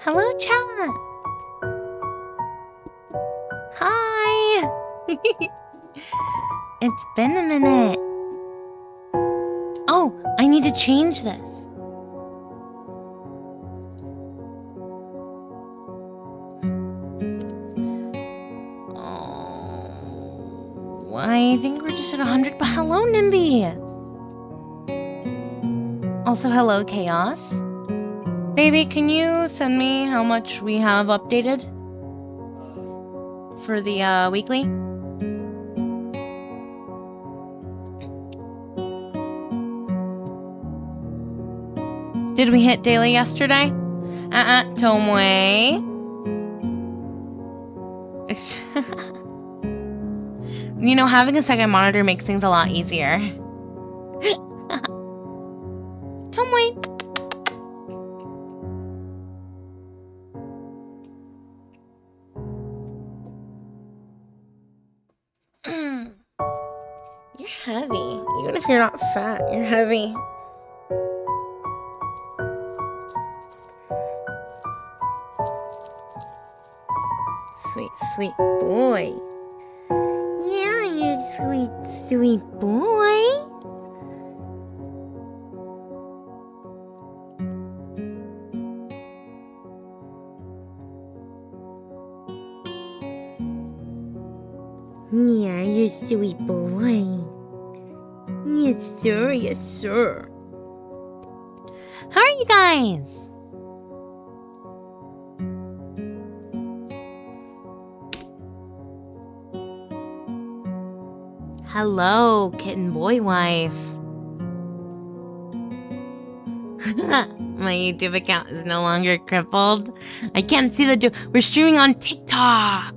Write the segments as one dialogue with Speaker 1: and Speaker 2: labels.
Speaker 1: Hello, chat. Hi. It's been a minute. Oh, I need to change this. Oh, I think we're just at 100, but hello, Nimby. Also, hello, Chaos. Baby, can you send me how much we have updated for the weekly? Did we hit daily yesterday? Tomway. You know, having a second monitor makes things a lot easier. Tomway. You're heavy. Even if you're not fat, you're heavy. Sweet, sweet boy. Yeah, you sweet, sweet boy. Yeah, you sweet boy. Yes, sir. Yes, sir. How are you guys? Hello, kitten boy wife. My YouTube account is no longer crippled. I can't see the we're streaming on TikTok.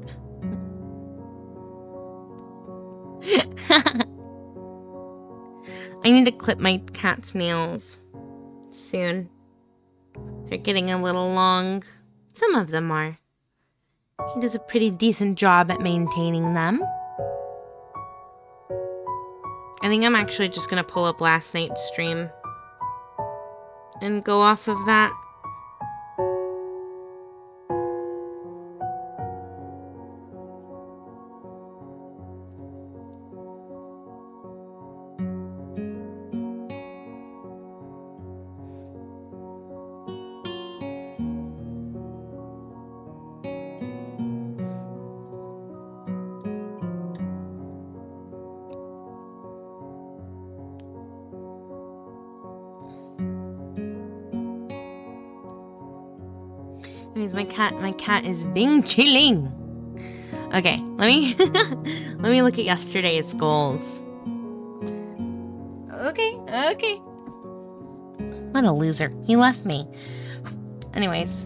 Speaker 1: I need to clip my cat's nails soon. They're getting a little long. Some of them are. He does a pretty decent job at maintaining them. I think I'm actually just gonna pull up last night's stream and go off of that. Anyways, my cat is being chilling. Okay, let me let me look at yesterday's goals. Okay. What a loser. He left me. Anyways.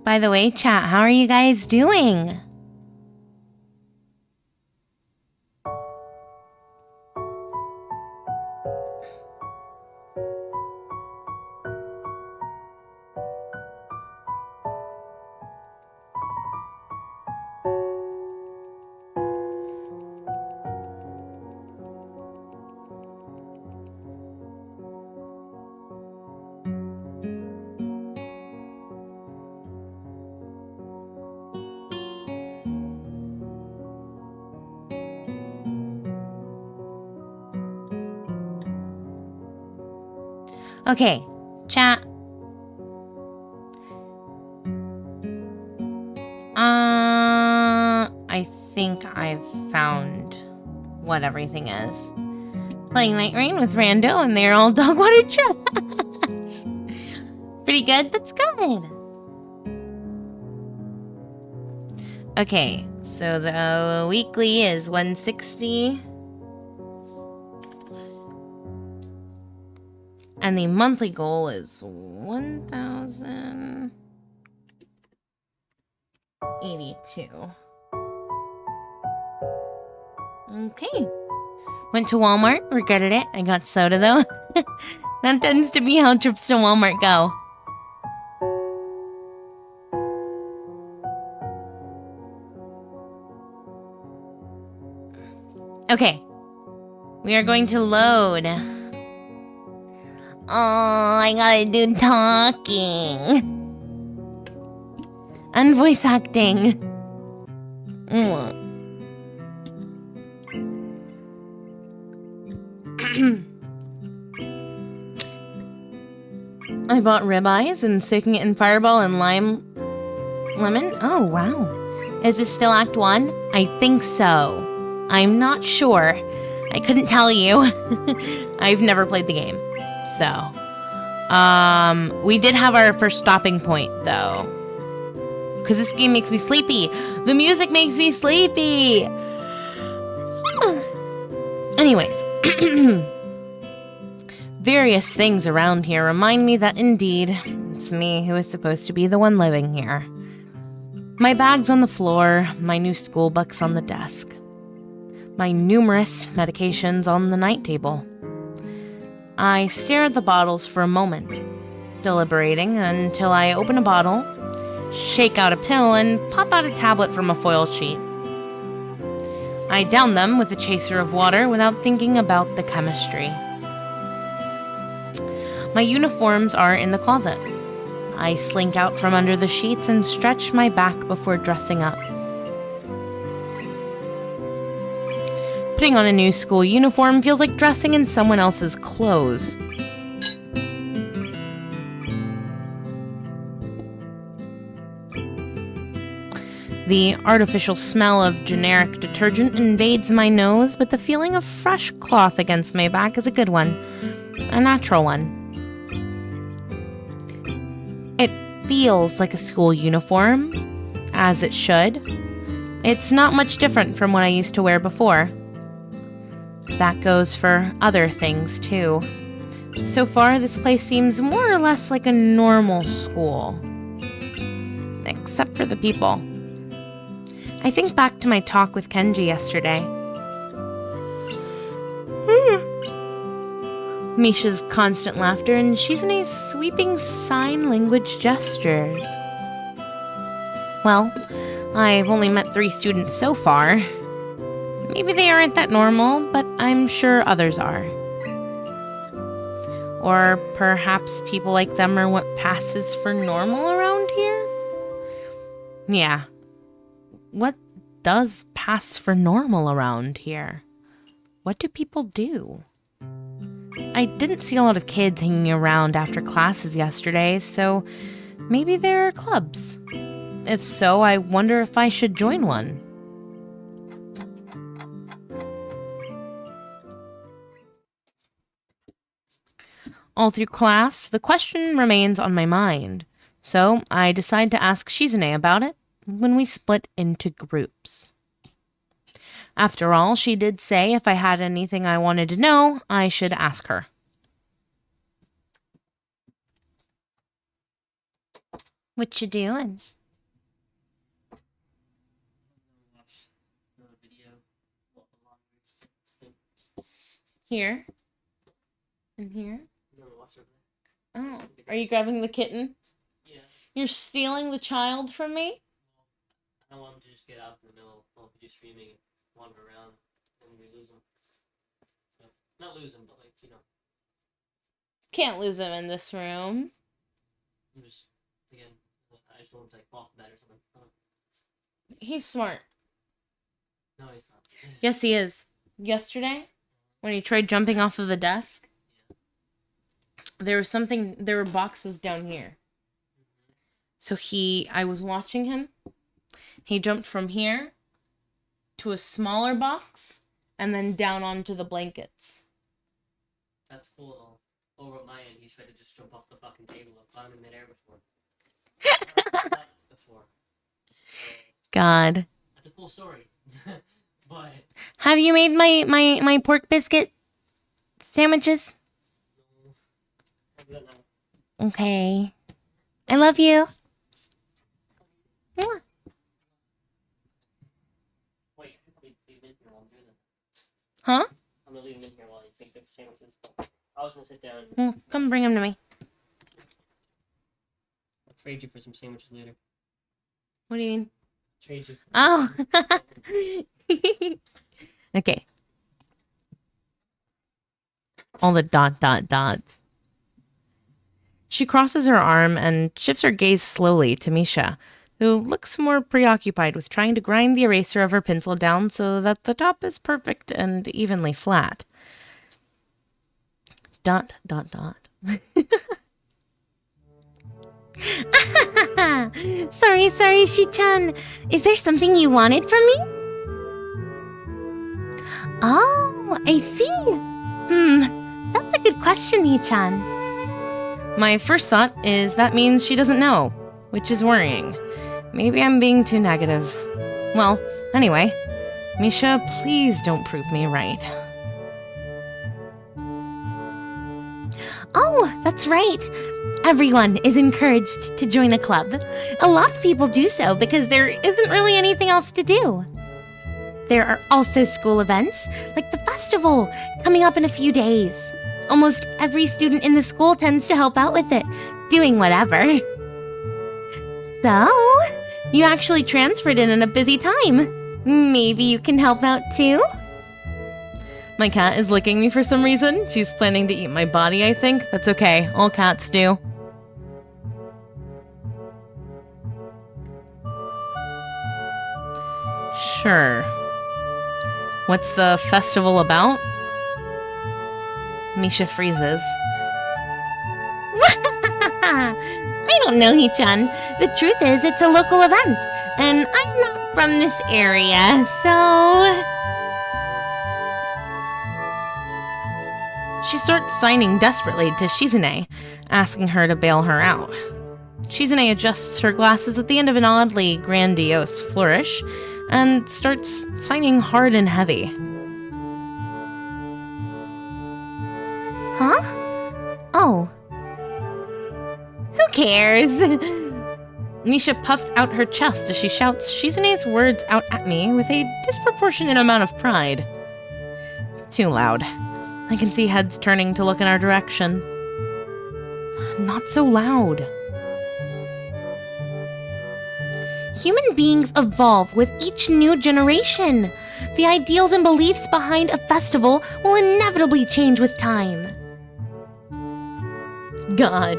Speaker 1: By the way, chat, how are you guys doing? Okay, chat. I think I've found what everything is. Playing Night Rain with Rando and they're all dog water trash. Pretty good? That's good. Okay, so the weekly is 160. And the monthly goal is 1,082. Okay. Went to Walmart, regretted it. I got soda though. That tends to be how trips to Walmart go. Okay. We are going to load. Oh, I gotta do talking. And voice acting. I bought ribeyes and soaking it in Fireball and lemon. Oh, wow. Is this still Act 1? I think so. I'm not sure. I couldn't tell you. I've never played the game. So, we did have our first stopping point, though. Because this game makes me sleepy. The music makes me sleepy. Anyways. Various things around here remind me that indeed, it's me who is supposed to be the one living here. My bag's on the floor, my new school books on the desk. My numerous medications on the night table. I stare at the bottles for a moment, deliberating until I open a bottle, shake out a pill, and pop out a tablet from a foil sheet. I down them with a chaser of water without thinking about the chemistry. My uniforms are in the closet. I slink out from under the sheets and stretch my back before dressing up. Putting on a new school uniform feels like dressing in someone else's clothes. The artificial smell of generic detergent invades my nose, but the feeling of fresh cloth against my back is a good one. A natural one. It feels like a school uniform, as it should. It's not much different from what I used to wear before. That goes for other things, too. So far, this place seems more or less like a normal school. Except for the people. I think back to my talk with Kenji yesterday. Misha's constant laughter and Shizune's sweeping sign language gestures. Well, I've only met 3 students so far. Maybe they aren't that normal, but I'm sure others are. Or perhaps people like them are what passes for normal around here? Yeah. What does pass for normal around here? What do people do? I didn't see a lot of kids hanging around after classes yesterday, so maybe there are clubs. If so, I wonder if I should join one. All through class, the question remains on my mind, so I decide to ask Shizune about it when we split into groups. After all, she did say if I had anything I wanted to know, I should ask her. What you doing? Here? In here? Oh, are you grabbing the kitten?
Speaker 2: Yeah.
Speaker 1: You're stealing the child from me?
Speaker 2: I don't want him to just get out in the middle while we're just streaming and wander around and we lose him. So, not lose him, but like, you know.
Speaker 1: Can't lose him in this room.
Speaker 2: I'm just, again, I just want him to like off the bat or something.
Speaker 1: He's smart.
Speaker 2: No, he's not.
Speaker 1: Yes, he is. Yesterday, when he tried jumping off of the desk, there were boxes down here. So I was watching him. He jumped from here to a smaller box and then down onto the blankets.
Speaker 2: That's cool. Over at my end, he's tried to just jump off the fucking table. I've caught him in midair before.
Speaker 1: God.
Speaker 2: That's a cool story. But
Speaker 1: have you made my pork biscuit sandwiches? Okay. I love you. Mwah.
Speaker 2: Wait, leave him in here while I'm doing that.
Speaker 1: Huh?
Speaker 2: I'm gonna leave him in here while you make the sandwiches. I was gonna sit down.
Speaker 1: Well, come bring them to me.
Speaker 2: I'll trade you for some sandwiches later.
Speaker 1: What do you mean?
Speaker 2: Trade you.
Speaker 1: Oh. Okay. All the ... dots. She crosses her arm and shifts her gaze slowly to Misha, who looks more preoccupied with trying to grind the eraser of her pencil down so that the top is perfect and evenly flat. ...
Speaker 3: Sorry, Shi-chan. Is there something you wanted from me? Oh, I see. That's a good question, Hee-chan.
Speaker 1: My first thought is that means she doesn't know, which is worrying. Maybe I'm being too negative. Well, anyway, Misha, please don't prove me right.
Speaker 3: Oh, that's right. Everyone is encouraged to join a club. A lot of people do so because there isn't really anything else to do. There are also school events, like the festival, coming up in a few days. Almost every student in the school tends to help out with it, doing whatever. So, you actually transferred in a busy time. Maybe you can help out too?
Speaker 1: My cat is licking me for some reason. She's planning to eat my body, I think. That's okay. All cats do. Sure. What's the festival about? Misha freezes.
Speaker 3: I don't know, Hee-chan. The truth is, it's a local event, and I'm not from this area, so...
Speaker 1: She starts signing desperately to Shizune, asking her to bail her out. Shizune adjusts her glasses at the end of an oddly grandiose flourish and starts signing hard and heavy.
Speaker 3: Huh? Oh. Who cares?
Speaker 1: Misha puffs out her chest as she shouts Shizune's words out at me with a disproportionate amount of pride. Too loud. I can see heads turning to look in our direction. Not so loud.
Speaker 3: Human beings evolve with each new generation. The ideals and beliefs behind a festival will inevitably change with time.
Speaker 1: God.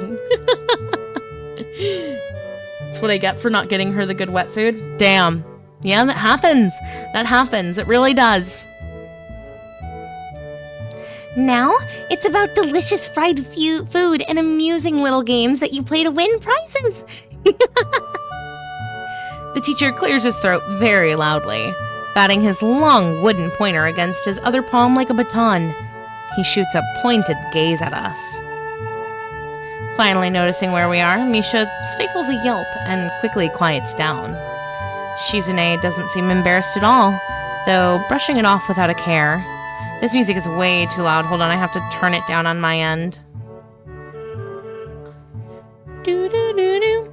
Speaker 1: That's what I get for not getting her the good wet food. Damn. Yeah, that happens. That happens. It really does.
Speaker 3: Now, it's about delicious fried food and amusing little games that you play to win prizes.
Speaker 1: The teacher clears his throat very loudly, batting his long wooden pointer against his other palm like a baton. He shoots a pointed gaze at us. Finally noticing where we are, Misha stifles a yelp and quickly quiets down. Shizune doesn't seem embarrassed at all, though brushing it off without a care. This music is way too loud. Hold on, I have to turn it down on my end. Do-do-do-do.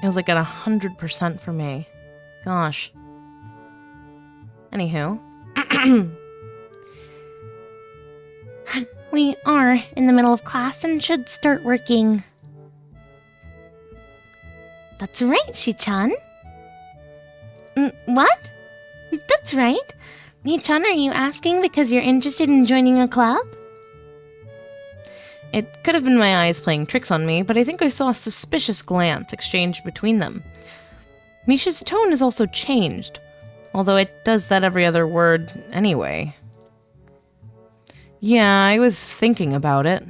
Speaker 1: It was like at 100% for me. Gosh. Anywho.
Speaker 3: We are in the middle of class and should start working. That's right, Shi-chan. What? That's right. Hee-chan, are you asking because you're interested in joining a club?
Speaker 1: It could have been my eyes playing tricks on me, but I think I saw a suspicious glance exchanged between them. Misha's tone has also changed, although it does that every other word anyway. Yeah, I was thinking about it.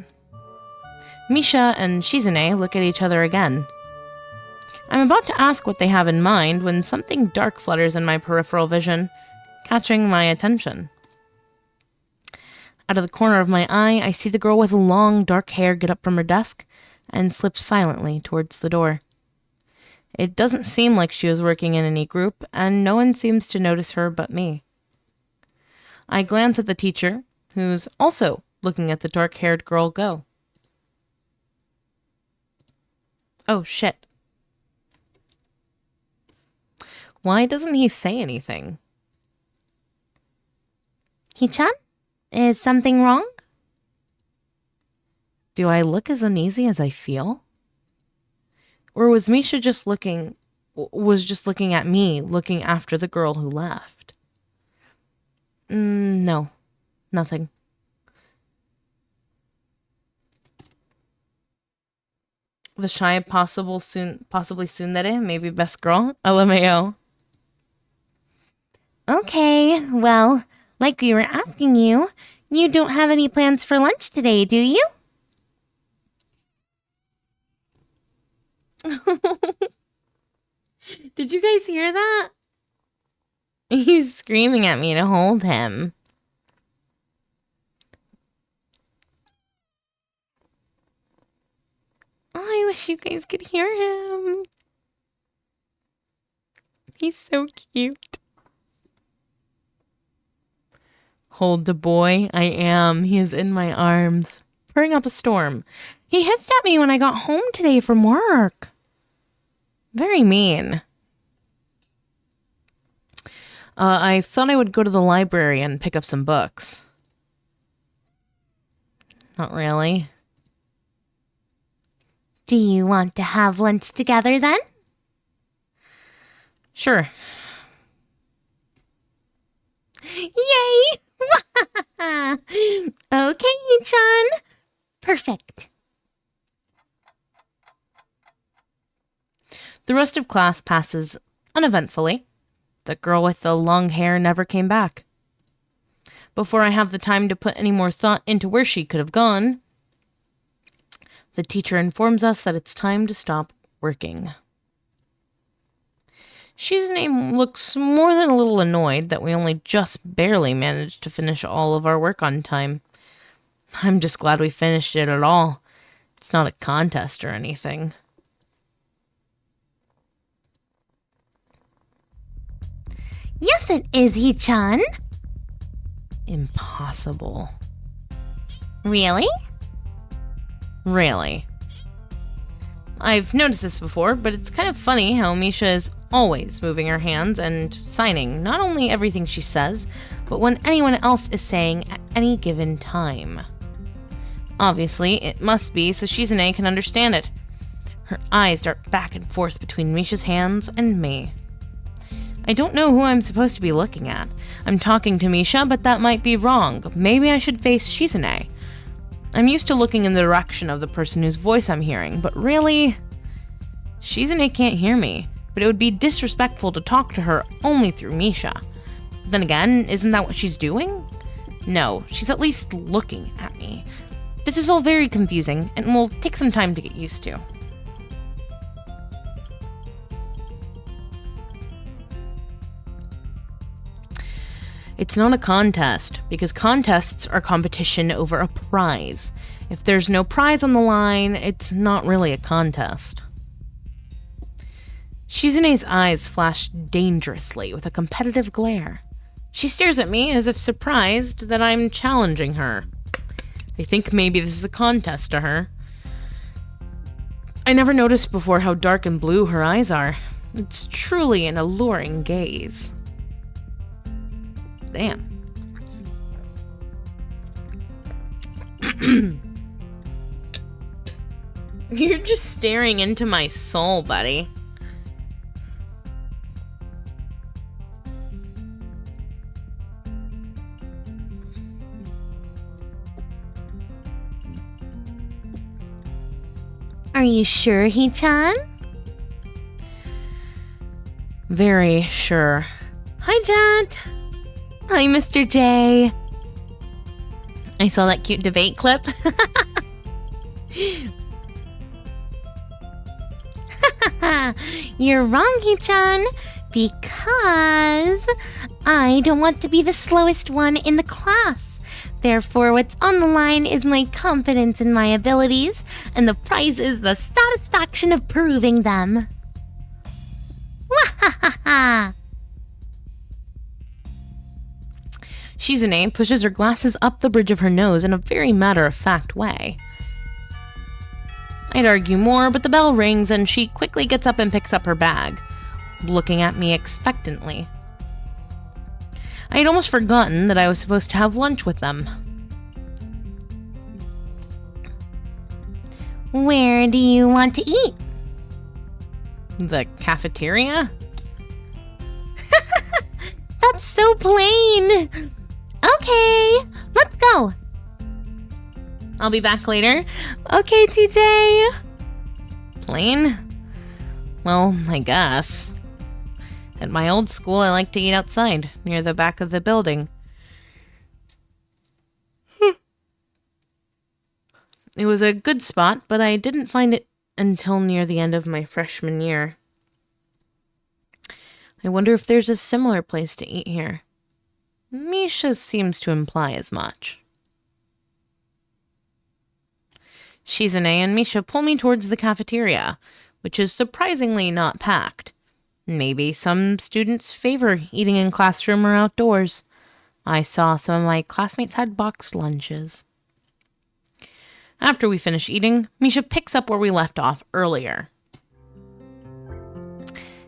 Speaker 1: Misha and Shizune look at each other again. I'm about to ask what they have in mind when something dark flutters in my peripheral vision, catching my attention. Out of the corner of my eye, I see the girl with long, dark hair get up from her desk and slip silently towards the door. It doesn't seem like she was working in any group, and no one seems to notice her but me. I glance at the teacher, who's also looking at the dark-haired girl go. Oh, shit. Why doesn't he say anything?
Speaker 3: Hichan? Is something wrong?
Speaker 1: Do I look as uneasy as I feel? Or was Misha just looking at me, looking after the girl who left? No, nothing. The shy possibly tsundere, maybe best girl? LMAO.
Speaker 3: Okay, well, like we were asking you, you don't have any plans for lunch today, do you?
Speaker 1: Did you guys hear that? He's screaming at me to hold him. Oh, I wish you guys could hear him. He's so cute. Hold the boy. I am. He is in my arms, purring up a storm. He hissed at me when I got home today from work. Very mean. I thought I would go to the library and pick up some books. Not really.
Speaker 3: Do you want to have lunch together then?
Speaker 1: Sure.
Speaker 3: Yay! Okay, Chan. Perfect.
Speaker 1: The rest of class passes uneventfully. The girl with the long hair never came back. Before I have the time to put any more thought into where she could have gone, the teacher informs us that it's time to stop working. Shizune looks more than a little annoyed that we only just barely managed to finish all of our work on time. I'm just glad we finished it at all. It's not a contest or anything.
Speaker 3: Yes, it is, Hichan.
Speaker 1: Impossible.
Speaker 3: Really?
Speaker 1: Really. I've noticed this before, but it's kind of funny how Misha is always moving her hands and signing not only everything she says, but when anyone else is saying at any given time. Obviously, it must be so Shizune can understand it. Her eyes dart back and forth between Misha's hands and me. I don't know who I'm supposed to be looking at. I'm talking to Misha, but that might be wrong. Maybe I should face Shizune. I'm used to looking in the direction of the person whose voice I'm hearing, but really, Shizune can't hear me, but it would be disrespectful to talk to her only through Misha. Then again, isn't that what she's doing? No, she's at least looking at me. This is all very confusing, and will take some time to get used to. It's not a contest, because contests are competition over a prize. If there's no prize on the line, it's not really a contest. Shizune's eyes flash dangerously with a competitive glare. She stares at me as if surprised that I'm challenging her. I think maybe this is a contest to her. I never noticed before how dark and blue her eyes are. It's truly an alluring gaze. Damn. You're just staring into my soul, buddy.
Speaker 3: Are you sure, Hichan?
Speaker 1: Very sure.
Speaker 3: Hi, Jant. Hi, Mr. J.
Speaker 1: I saw that cute debate clip.
Speaker 3: You're wrong, Hichan, because I don't want to be the slowest one in the class. Therefore, what's on the line is my confidence in my abilities, and the prize is the satisfaction of proving them. Wahahaha!
Speaker 1: Shizune pushes her glasses up the bridge of her nose in a very matter-of-fact way. I'd argue more, but the bell rings and she quickly gets up and picks up her bag, looking at me expectantly. I had almost forgotten that I was supposed to have lunch with them.
Speaker 3: Where do you want to eat?
Speaker 1: The cafeteria?
Speaker 3: That's so plain. Okay, let's go.
Speaker 1: I'll be back later. Okay, TJ. Plain? Well, I guess. At my old school, I like to eat outside, near the back of the building. It was a good spot, but I didn't find it until near the end of my freshman year. I wonder if there's a similar place to eat here. Misha seems to imply as much. Shizune and Misha pull me towards the cafeteria, which is surprisingly not packed. Maybe some students favor eating in classroom or outdoors. I saw some of my classmates had boxed lunches. After we finish eating, Misha picks up where we left off earlier.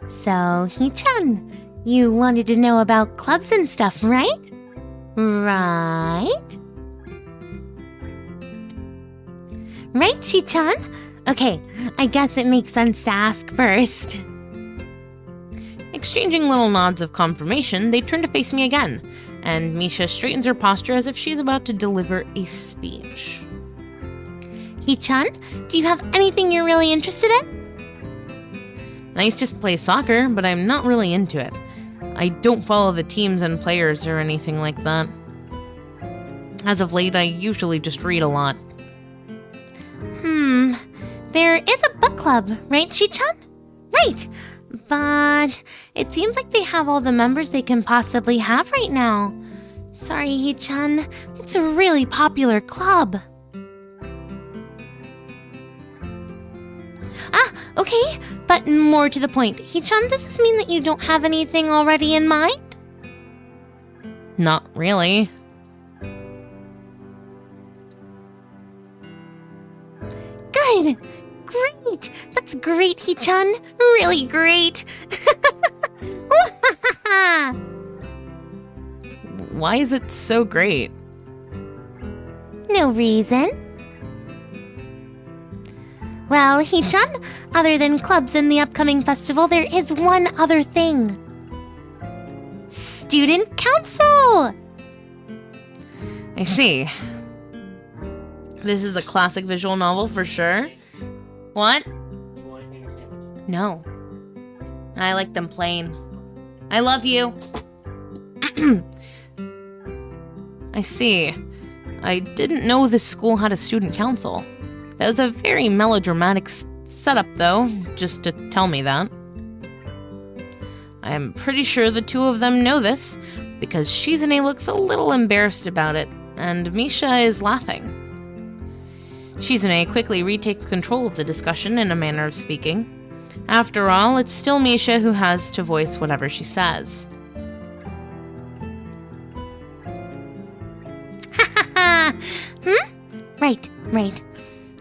Speaker 3: So, Hee-chan, you wanted to know about clubs and stuff, right? Right? Right, Shi-chan? Okay, I guess it makes sense to ask first.
Speaker 1: Exchanging little nods of confirmation, they turn to face me again, and Misha straightens her posture as if she's about to deliver a speech.
Speaker 3: Hee-chan, do you have anything you're really interested in?
Speaker 1: I used to play soccer, but I'm not really into it. I don't follow the teams and players or anything like that. As of late, I usually just read a lot.
Speaker 3: There is a book club, right, Shi-chan? Right, but it seems like they have all the members they can possibly have right now. Sorry, Hee-chan, it's a really popular club. Okay, but more to the point. Hee-chan, does this mean that you don't have anything already in mind?
Speaker 1: Not really.
Speaker 3: Good! Great! That's great, Hee-chan! Really great!
Speaker 1: Why is it so great?
Speaker 3: No reason. Well, Hee-chan, other than clubs and the upcoming festival, there is one other thing. Student Council!
Speaker 1: I see. This is a classic visual novel for sure. What?
Speaker 2: You want anything to sandwich?
Speaker 1: No. I like them plain. I love you. I see. I didn't know this school had a student council. That was a very melodramatic setup, though, just to tell me that. I am pretty sure the two of them know this, because Shizune looks a little embarrassed about it, and Misha is laughing. Shizune quickly retakes control of the discussion in a manner of speaking. After all, it's still Misha who has to voice whatever she says.
Speaker 3: Right.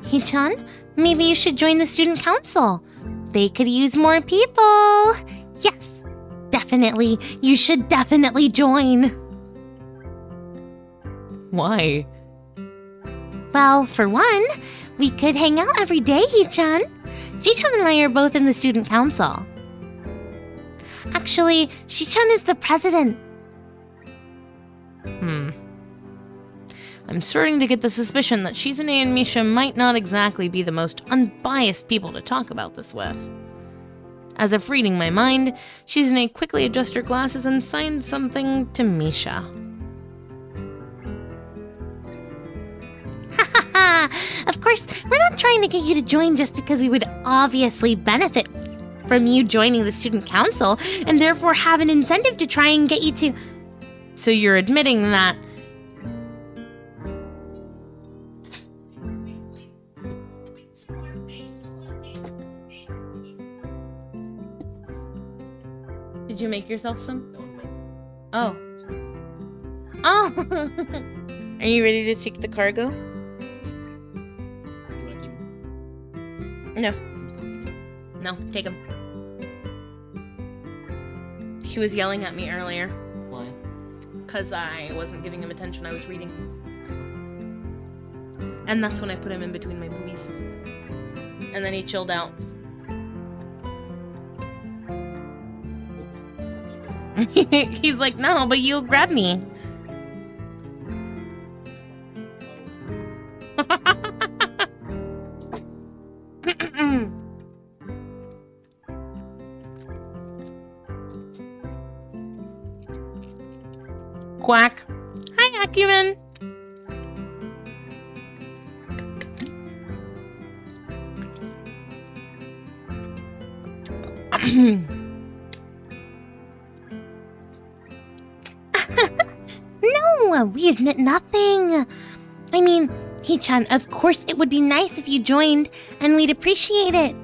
Speaker 3: Hee-chan, maybe you should join the student council. They could use more people. Yes, definitely. You should definitely join.
Speaker 1: Why?
Speaker 3: Well, for one, we could hang out every day, Hee-chan. Shi-chan and I are both in the student council. Actually, Shi-chan is the president.
Speaker 1: I'm starting to get the suspicion that Shizune and Misha might not exactly be the most unbiased people to talk about this with. As if reading my mind, Shizune quickly adjusts her glasses and signs something to Misha.
Speaker 3: Of course, we're not trying to get you to join just because we would obviously benefit from you joining the student council and therefore have an incentive to try and get you to...
Speaker 1: So you're admitting that... Did you make yourself some? Oh. Oh! Are you ready to take the cargo? No. No, take him. He was yelling at me earlier.
Speaker 2: Why?
Speaker 1: because I wasn't giving him attention. I was reading. And that's when I put him in between my boobies. And then he chilled out. He's like, no, but you'll grab me. Quack. Hi, Acumen.
Speaker 3: No, we admit nothing. I mean, Hee-chan, of course it would be nice if you joined, and we'd appreciate it.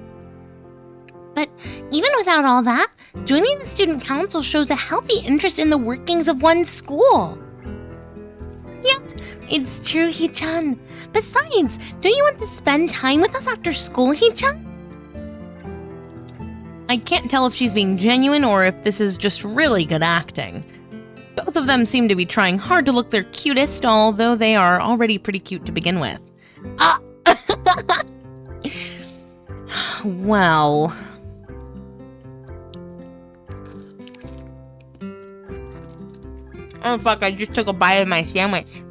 Speaker 3: But even without all that, joining the student council shows a healthy interest in the workings of one's school. Yep, it's true, Hee-chan. Besides, don't you want to spend time with us after school, Hee-chan?
Speaker 1: I can't tell if she's being genuine or if this is just really good acting. Both of them seem to be trying hard to look their cutest, although they are already pretty cute to begin with. Ah! Well... Oh fuck, I just took a bite of my sandwich.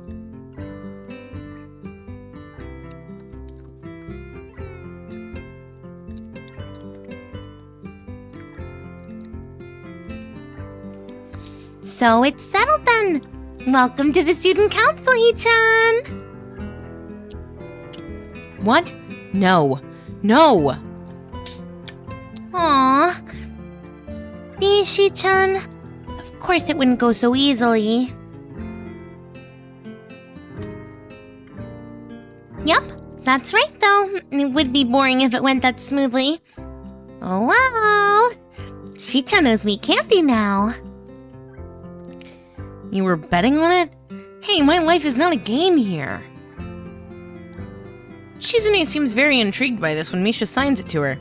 Speaker 3: So it's settled then. Welcome to the student council, Hee-chan.
Speaker 1: What? No. No!
Speaker 3: Aww. Please, Hee-chan. Of course it wouldn't go so easily. Yep, that's right though. It would be boring if it went that smoothly. Oh well. Hee-chan owes me candy now.
Speaker 1: You were betting on it? Hey, my life is not a game here. Shizune seems very intrigued by this when Misha signs it to her.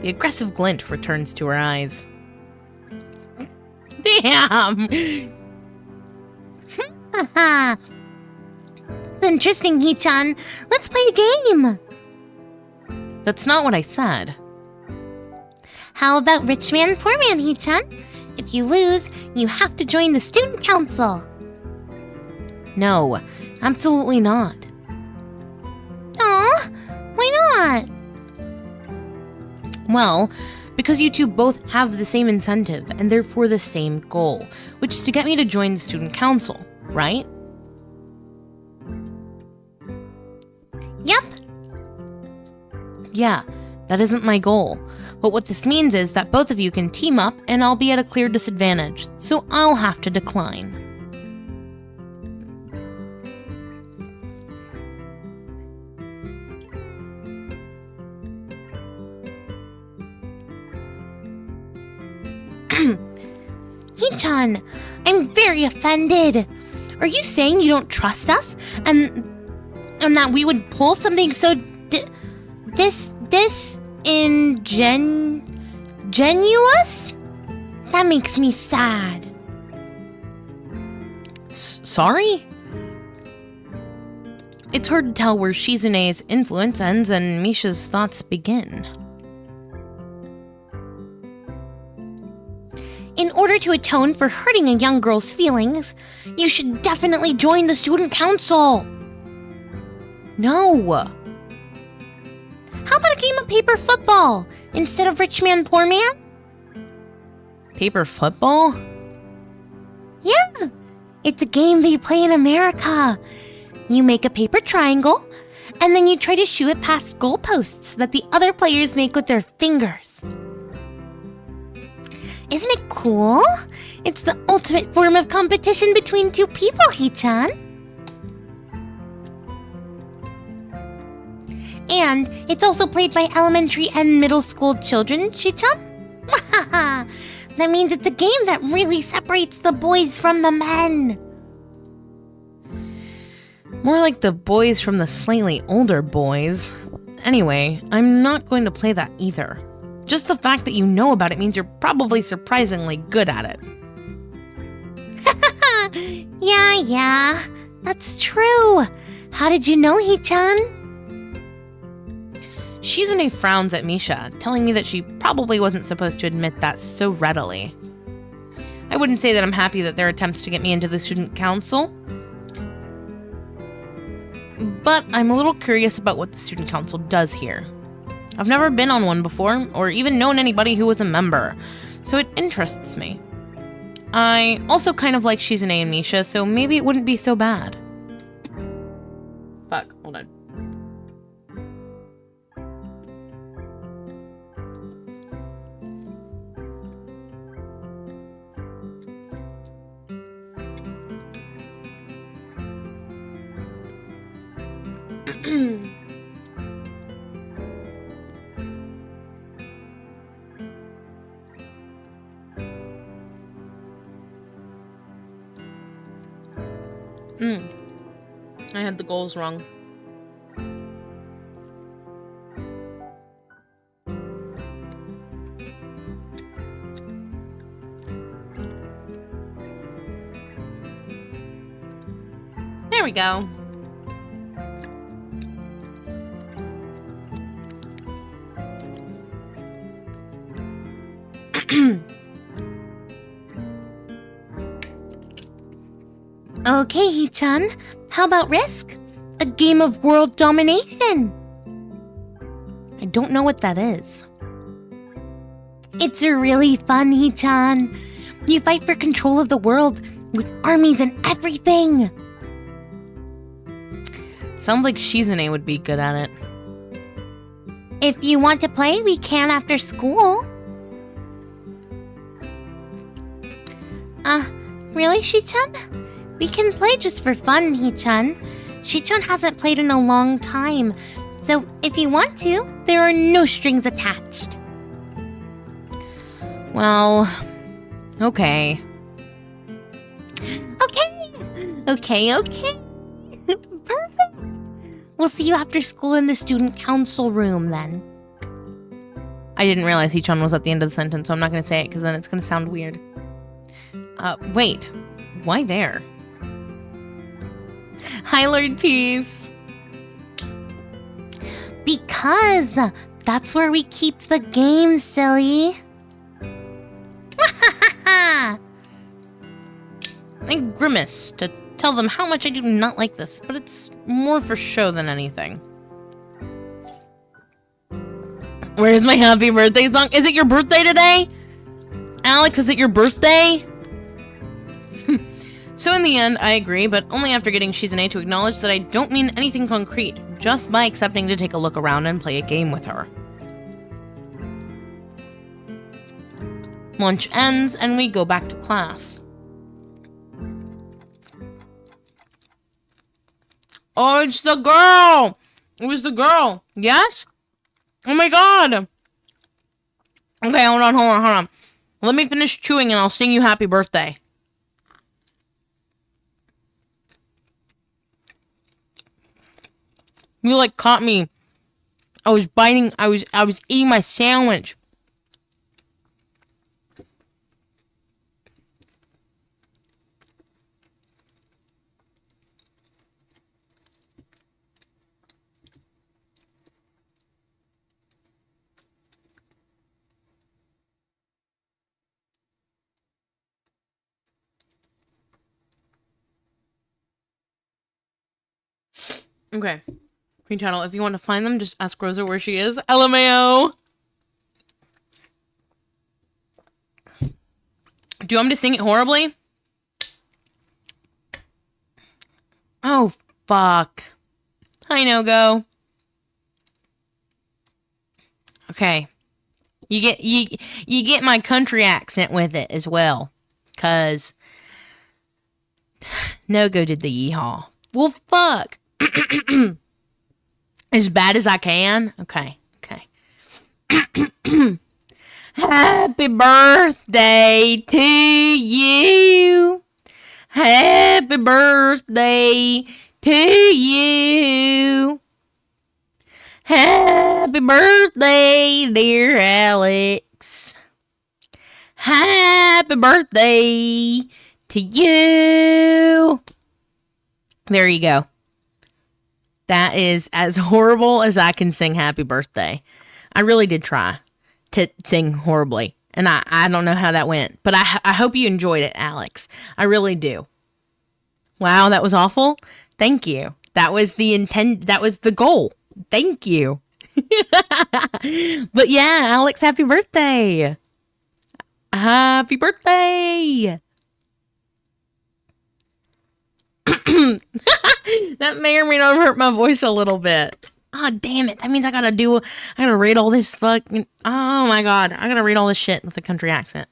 Speaker 1: The aggressive glint returns to her eyes. Damn!
Speaker 3: Haha. That's interesting, Hee-chan. Let's play a game.
Speaker 1: That's not what I said.
Speaker 3: How about Rich Man, Poor Man, Hee-chan? If you lose, you have to join the student council.
Speaker 1: No, absolutely not.
Speaker 3: Aw, why not?
Speaker 1: Well, because you two both have the same incentive and therefore the same goal, which is to get me to join the student council, right?
Speaker 3: Yep.
Speaker 1: Yeah, that isn't my goal. But what this means is that both of you can team up and I'll be at a clear disadvantage, so I'll have to decline.
Speaker 3: Hee-chan, I'm very offended. Are you saying you don't trust us and that we would pull something so disingenuous? That makes me sad.
Speaker 1: Sorry? It's hard to tell where Shizune's influence ends and Misha's thoughts begin.
Speaker 3: In order to atone for hurting a young girl's feelings, you should definitely join the student council.
Speaker 1: No!
Speaker 3: How about a game of paper football instead of Rich Man, Poor Man?
Speaker 1: Paper football?
Speaker 3: Yeah, it's a game they play in America. You make a paper triangle, and then you try to shoot it past goalposts that the other players make with their fingers. Isn't it cool? It's the ultimate form of competition between two people, Hee-chan. And it's also played by elementary and middle school children, Hee-chan. That means it's a game that really separates the boys from the men.
Speaker 1: More like the boys from the slightly older boys. Anyway, I'm not going to play that either. Just the fact that you know about it means you're probably surprisingly good at it.
Speaker 3: Yeah, that's true. How did you know, Hee-chan?
Speaker 1: Shizune frowns at Misha, telling me that she probably wasn't supposed to admit that so readily. I wouldn't say that I'm happy that there are attempts to get me into the student council, but I'm a little curious about what the student council does here. I've never been on one before, or even known anybody who was a member, so it interests me. I also kind of like Shizune and Misha, so maybe it wouldn't be so bad. Fuck, hold on. I had the goals wrong. There we go.
Speaker 3: Okay, Hee-chan. How about Risk? A game of world domination.
Speaker 1: I don't know what that is.
Speaker 3: It's really fun, Hee-chan. You fight for control of the world with armies and everything.
Speaker 1: Sounds like Shizune would be good at it.
Speaker 3: If you want to play, we can after school. Really, Shi-chan? We can play just for fun, Hee-chan. Shi-chan hasn't played in a long time, so if you want to, there are no strings attached.
Speaker 1: Well, okay.
Speaker 3: Okay. Perfect. We'll see you after school in the student council room then.
Speaker 1: I didn't realize Hee-chan was at the end of the sentence, so I'm not going to say it because then it's going to sound weird. Wait. Why there? Hi, Lord Peace.
Speaker 3: Because that's where we keep the game, silly.
Speaker 1: I grimace to tell them how much I do not like this, but it's more for show than anything. Where's my happy birthday song? Is it your birthday today? Alex, is it your birthday? So in the end, I agree, but only after getting Shizune to acknowledge that I don't mean anything concrete, just by accepting to take a look around and play a game with her. Lunch ends, and we go back to class. Oh, it's the girl! It was the girl. Yes? Oh my god! Okay, hold on. Let me finish chewing and I'll sing you happy birthday. You like caught me. I was eating my sandwich. Okay. Queen Channel, if you want to find them, just ask Rosa where she is. LMAO! Do you want me to sing it horribly? Oh, fuck. Hi, No-Go. Okay. You get my country accent with it as well. 'Cause No-Go did the yeehaw. Well, fuck. As bad as I can? Okay. Happy birthday to you. Happy birthday to you. Happy birthday, dear Alex. Happy birthday to to you. There you go. That is as horrible as I can sing happy birthday. I really did try to sing horribly. And I don't know how that went. But I hope you enjoyed it, Alex. I really do. Wow, that was awful. Thank you. That was the intent. That was the goal. Thank you. But yeah, Alex, happy birthday. Happy birthday. That may or may not hurt my voice a little bit. Oh, damn it. That means I gotta read all this fucking, oh my god. I gotta read all this shit with a country accent.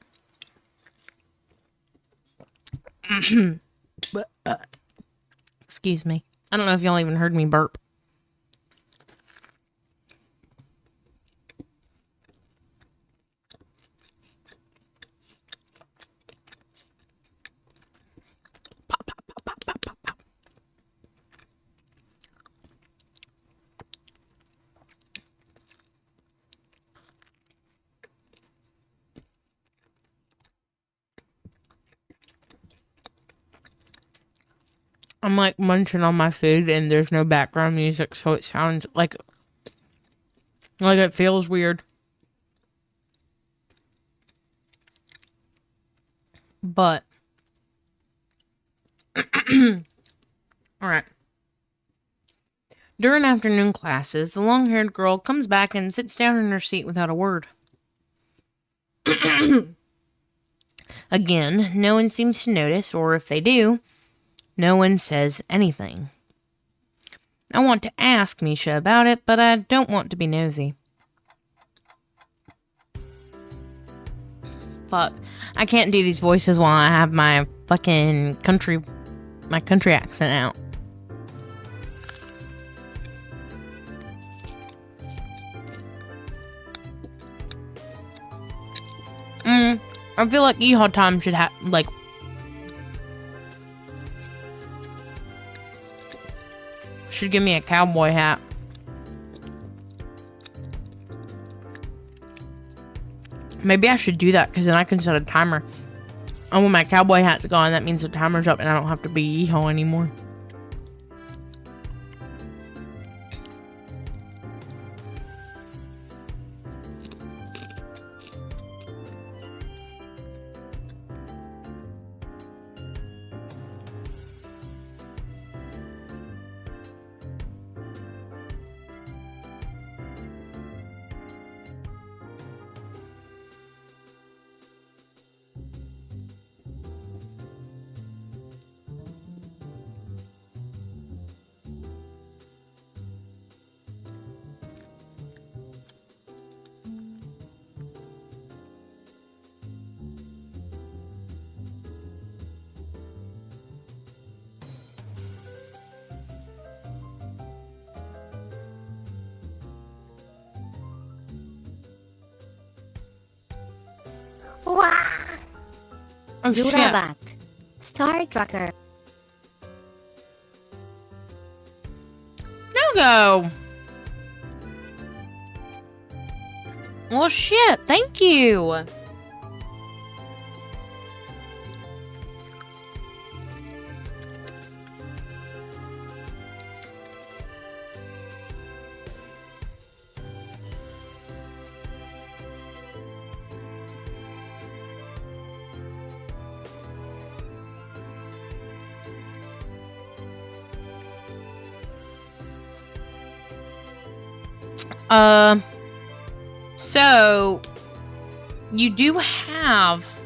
Speaker 1: Excuse me. I don't know if y'all even heard me burp. Pop, pop, pop, pop, pop, pop, pop. I'm like munching on my food and there's no background music, so it sounds like it feels weird. But all right. During afternoon classes, the long-haired girl comes back and sits down in her seat without a word. Again, no one seems to notice, or if they do, no one says anything. I want to ask Misha about it, but I don't want to be nosy. Fuck. I can't do these voices while I have my fucking country accent out. I feel like Yeehaw Time should have, like, should give me a cowboy hat. Maybe I should do that, because then I can set a timer. And when my cowboy hat's gone, that means the timer's up and I don't have to be yeehaw anymore.
Speaker 4: Wow!
Speaker 1: Oh shit.
Speaker 4: Jurabat. Star Tracker.
Speaker 1: No go. Well shit, thank you. So you do have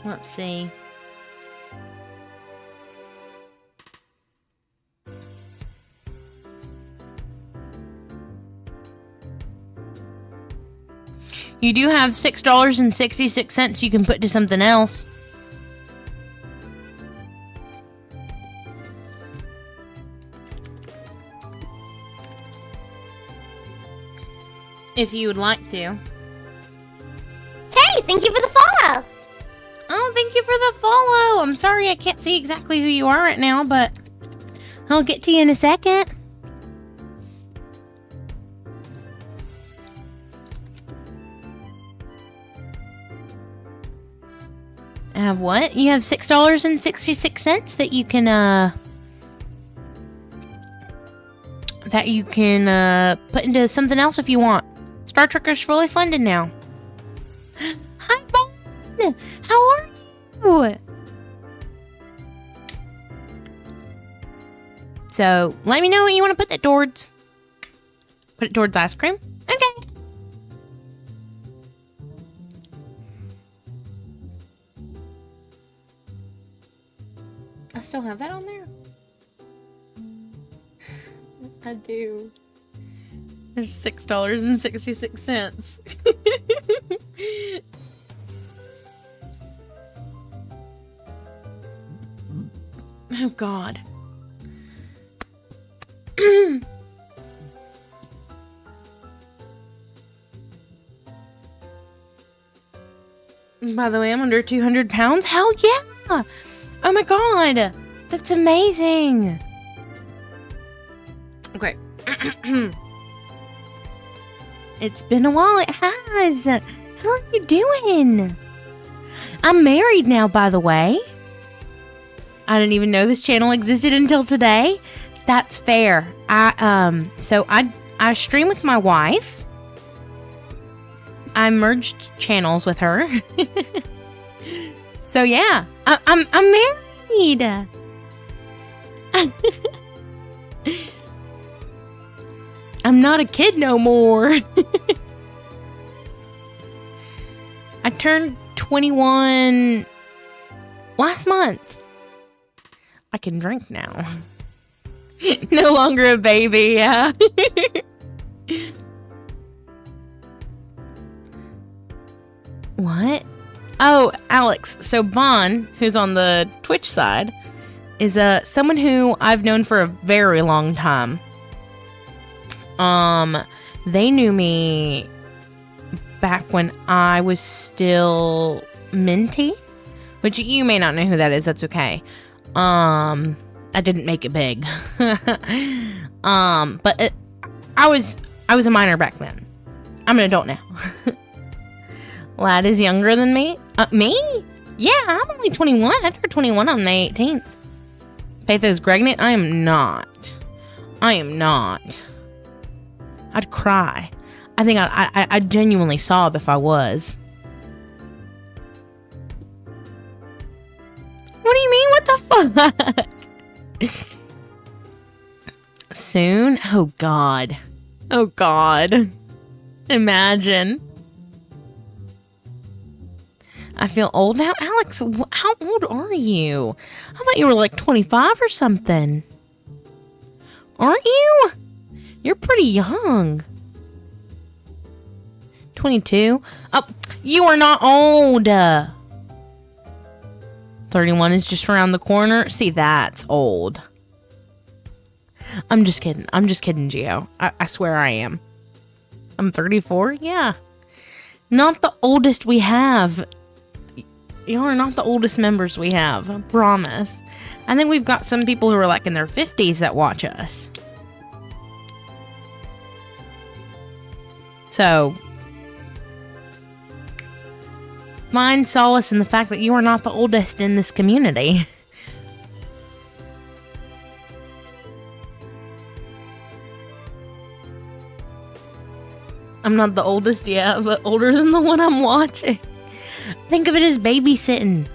Speaker 1: let's see. You do have $6.66 you can put to something else. If you would like to.
Speaker 4: Hey, thank you for the follow!
Speaker 1: Oh, thank you for the follow. I'm sorry I can't see exactly who you are right now, but I'll get to you in a second. Have what? You have $6.66 that you can put into something else if you want. Star Trekker's fully funded now. Hi, Bon! How are you? So, let me know what you want to put that towards. Put it towards ice cream? Okay. I still have that on there? I do. There's $6.66. Oh, God. By the way, I'm under 200 pounds. Hell yeah! Oh my god! That's amazing! Okay. It's been a while. It has. How are you doing? I'm married now, by the way. I didn't even know this channel existed until today. That's fair. I stream with my wife. I merged channels with her. So yeah, I'm married. I'm not a kid no more. I turned 21 last month. I can drink now. No longer a baby, yeah. What? Oh, Alex. So Bon, who's on the Twitch side, is someone who I've known for a very long time. They knew me back when I was still Minty, which you may not know who that is. That's okay. I didn't make it big. But I was a minor back then. I'm an adult now. Lad is younger than me. Me? Yeah, I'm only 21. I turned 21 on May 18th. Patho's pregnant? I am not. I'd cry. I think I'd genuinely sob if I was. What do you mean? What the fuck? Soon? Oh, God. Oh, God. Imagine. I feel old now. Alex, how old are you? I thought you were like 25 or something. Aren't you? You're pretty young. 22? Oh, you are not old. 31 is just around the corner. See, that's old. I'm just kidding, Gio. I swear I am. I'm 34? Yeah. Not the oldest we have. You are not the oldest members we have. I promise. I think we've got some people who are like in their 50s that watch us. So, find solace in the fact that you are not the oldest in this community. I'm not the oldest, yeah, but older than the one I'm watching. Think of it as babysitting.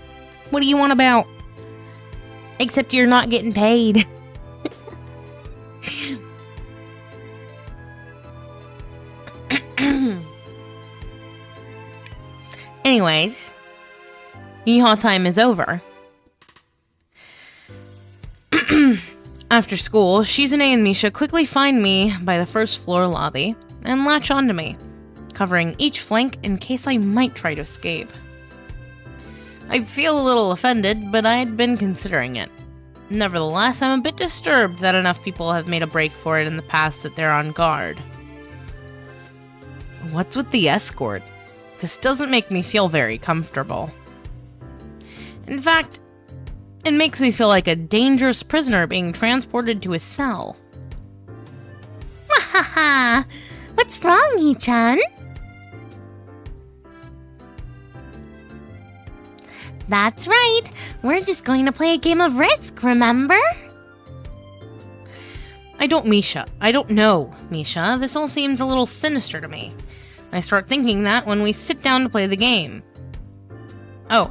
Speaker 1: What do you want about? Except you're not getting paid. Anyways, yeehaw time is over. After school, Shizune and Misha quickly find me by the first floor lobby and latch onto me, covering each flank in case I might try to escape. I feel a little offended, but I'd been considering it. Nevertheless, I'm a bit disturbed that enough people have made a break for it in the past that they're on guard. What's with the escort? This doesn't make me feel very comfortable. In fact, it makes me feel like a dangerous prisoner being transported to a cell.
Speaker 3: Ha ha! What's wrong, Yi-chan? That's right. We're just going to play a game of Risk, remember?
Speaker 1: I don't know, Misha. This all seems a little sinister to me. I start thinking that when we sit down to play the game, they'll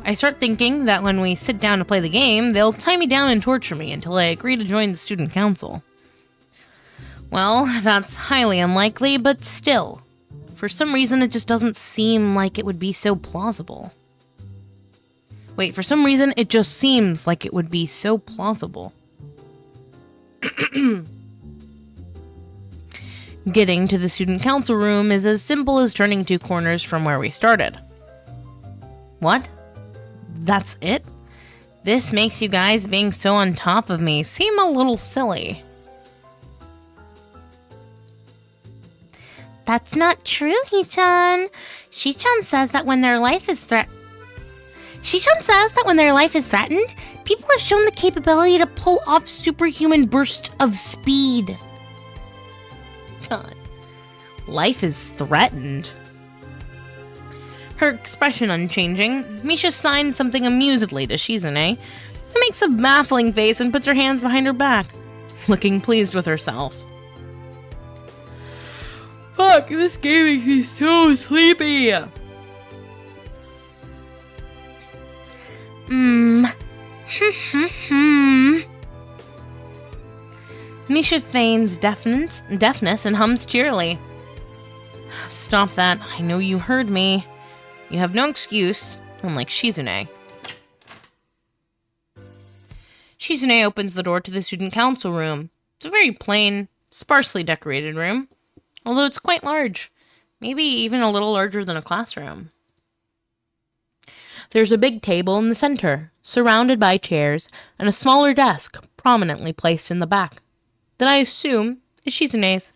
Speaker 1: tie me down and torture me until I agree to join the student council. Well, that's highly unlikely, but still. For some reason, it just doesn't seem like it would be so plausible. For some reason, it just seems like it would be so plausible. Getting to the student council room is as simple as turning 2 corners from where we started. What? That's it? This makes you guys being so on top of me seem a little silly.
Speaker 3: That's not true, Hee-chan. Shi-chan says that when their life is threatened, people have shown the capability to pull off superhuman bursts of speed.
Speaker 1: God. Life is threatened. Her expression unchanging, Misha signs something amusedly to Shizune, who makes a baffling face and puts her hands behind her back, looking pleased with herself. Fuck, this game makes me so sleepy! Misha feigns deafness and hums cheerily. Stop that, I know you heard me. You have no excuse, unlike Shizune. Shizune opens the door to the student council room. It's a very plain, sparsely decorated room, although it's quite large, maybe even a little larger than a classroom. There's a big table in the center, surrounded by chairs, and a smaller desk prominently placed in the back, that I assume is Shizune's.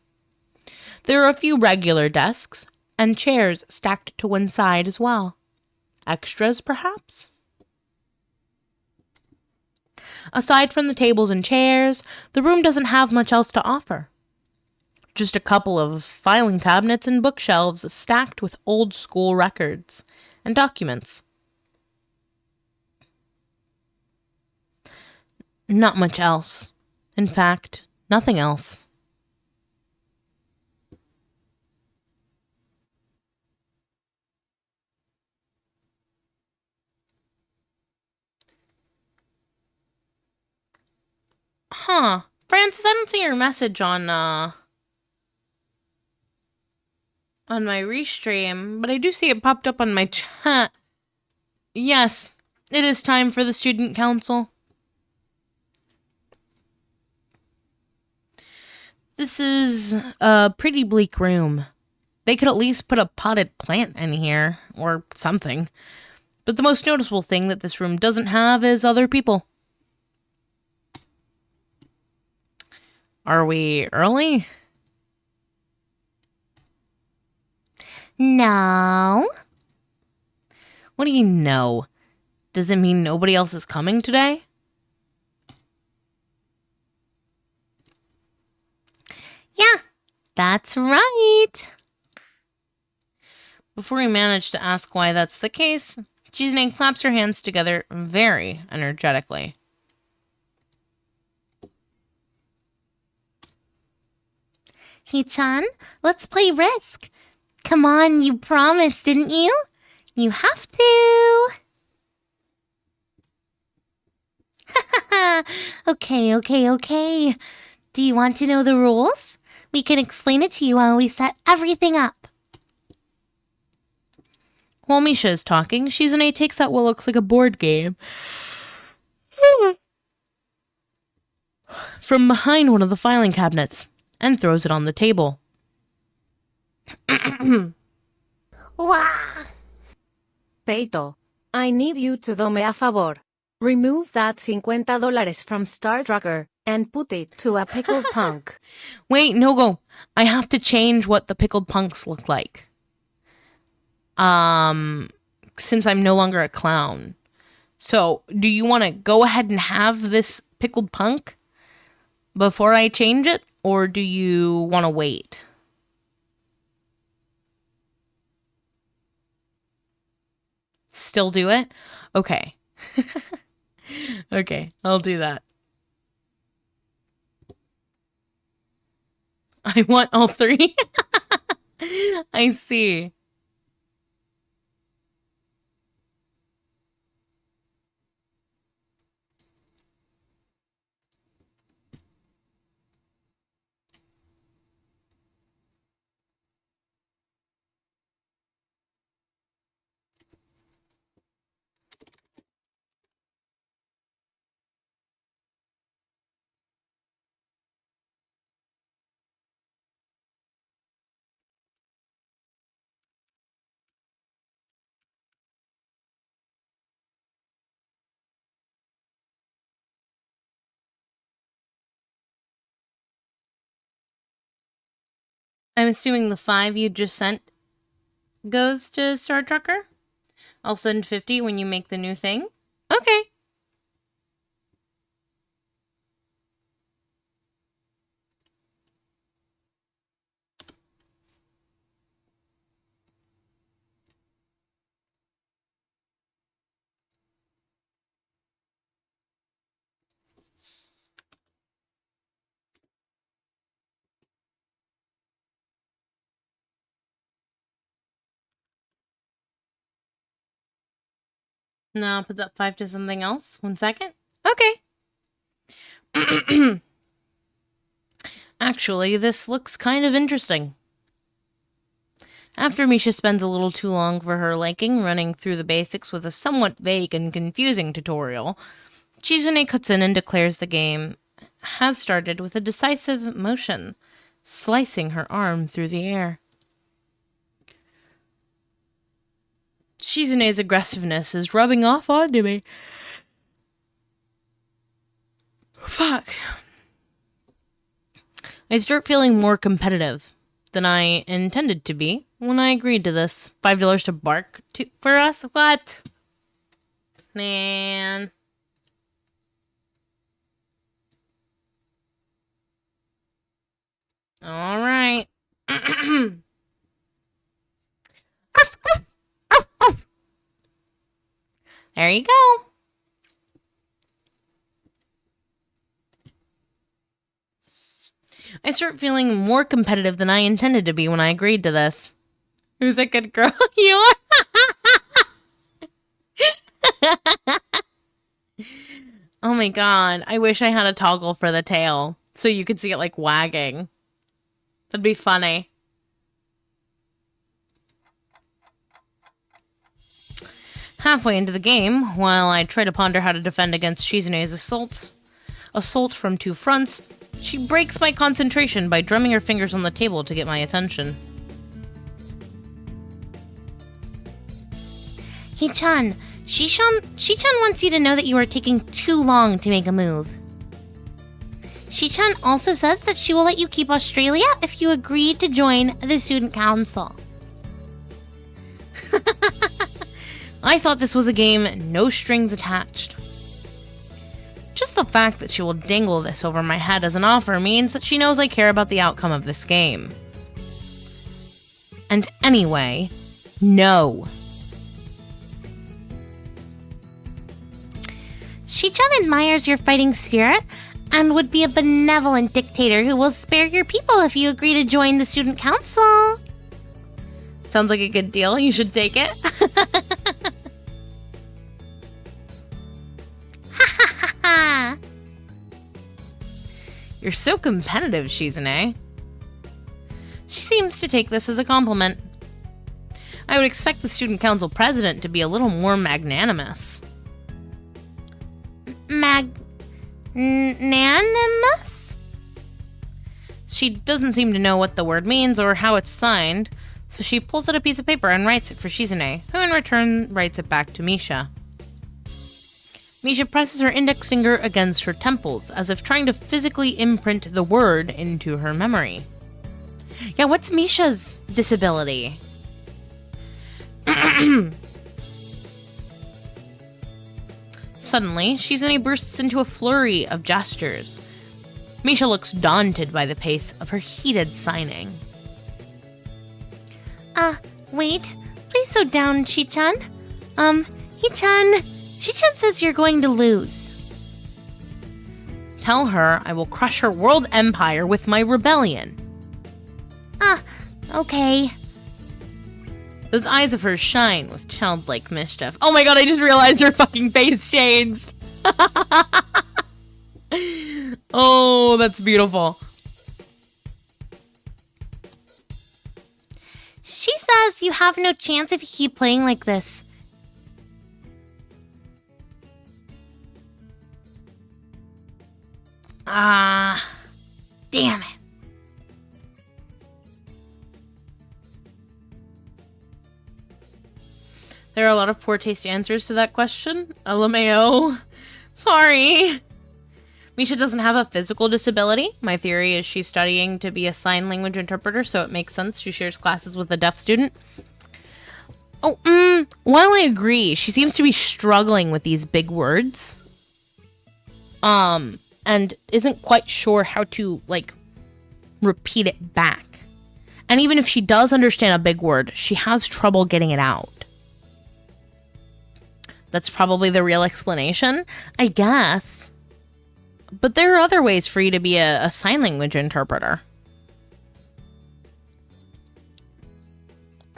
Speaker 1: There are a few regular desks, and chairs stacked to one side as well. Extras, perhaps? Aside from the tables and chairs, the room doesn't have much else to offer. Just a couple of filing cabinets and bookshelves stacked with old-school records and documents. Not much else. In fact, nothing else. Huh. Francis, I don't see your message on my restream, but I do see it popped up on my chat. Yes, it is time for the student council. This is a pretty bleak room. They could at least put a potted plant in here, or something. But the most noticeable thing that this room doesn't have is other people. Are we early?
Speaker 3: No.
Speaker 1: What do you know? Does it mean nobody else is coming today?
Speaker 3: Yeah, that's right.
Speaker 1: Before we manage to ask why that's the case, Chizune claps her hands together very energetically.
Speaker 3: Hee-chan, let's play Risk. Come on, you promised, didn't you? You have to. Okay. Do you want to know the rules? We can explain it to you while we set everything up.
Speaker 1: While Misha is talking, Shizune takes out what looks like a board game from behind one of the filing cabinets and throws it on the table.
Speaker 4: Wow.
Speaker 5: Peito, I need you to do me a favor. Remove that $50 from Star Tracker and put it to a pickled punk.
Speaker 1: Wait, no go. I have to change what the pickled punks look like. Since I'm no longer a clown. So, do you want to go ahead and have this pickled punk before I change it? Or do you want to wait? Still do it? Okay. Okay, I'll do that. I want all three. I see. I'm assuming the 5 you just sent goes to Star Trucker? I'll send 50 when you make the new thing? Okay. Now I'll put that 5 to something else. 1 second. Okay. Actually, this looks kind of interesting. After Misha spends a little too long for her liking running through the basics with a somewhat vague and confusing tutorial, Chizune cuts in and declares the game has started with a decisive motion, slicing her arm through the air. Shizune's aggressiveness is rubbing off onto me. Fuck. I start feeling more competitive than I intended to be when I agreed to this. $5 to bark for us? What? Man. All right. There you go. I start feeling more competitive than I intended to be when I agreed to this. Who's a good girl? You are? Oh my god. I wish I had a toggle for the tail so you could see it like wagging. That'd be funny. Halfway into the game, while I try to ponder how to defend against Shizune's assault from 2 fronts, she breaks my concentration by drumming her fingers on the table to get my attention.
Speaker 3: Hichan, Shichan wants you to know that you are taking too long to make a move. Shichan also says that she will let you keep Australia if you agree to join the student council.
Speaker 1: I thought this was a game no strings attached. Just the fact that she will dangle this over my head as an offer means that she knows I care about the outcome of this game. And anyway, no.
Speaker 3: Shichan admires your fighting spirit and would be a benevolent dictator who will spare your people if you agree to join the student council.
Speaker 1: Sounds like a good deal. You should take it. You're so competitive, Shizune. She seems to take this as a compliment. I would expect the student council president to be a little more magnanimous.
Speaker 3: Magnanimous?
Speaker 1: She doesn't seem to know what the word means or how it's signed, so she pulls out a piece of paper and writes it for Shizune, who in return writes it back to Misha. Misha presses her index finger against her temples, as if trying to physically imprint the word into her memory. Yeah, what's Misha's disability? Suddenly, Shizune bursts into a flurry of gestures. Misha looks daunted by the pace of her heated signing.
Speaker 3: Wait. Please slow down, Hichan. Hichan, Shichen says you're going to lose.
Speaker 1: Tell her I will crush her world empire with my rebellion.
Speaker 3: Ah, okay.
Speaker 1: Those eyes of hers shine with childlike mischief. Oh my god, I just realized her fucking face changed. Oh, that's beautiful.
Speaker 3: She says you have no chance if you keep playing like this.
Speaker 1: Ah,
Speaker 3: Damn it.
Speaker 1: there are a lot of poor taste answers to that question. LMAO. Sorry. Misha doesn't have a physical disability. My theory is she's studying to be a sign language interpreter, so it makes sense she shares classes with a deaf student. Oh, while I agree, she seems to be struggling with these big words. And isn't quite sure how to, like, repeat it back. And even if she does understand a big word, she has trouble getting it out. That's probably the real explanation, I guess. But there are other ways for you to be a sign language interpreter.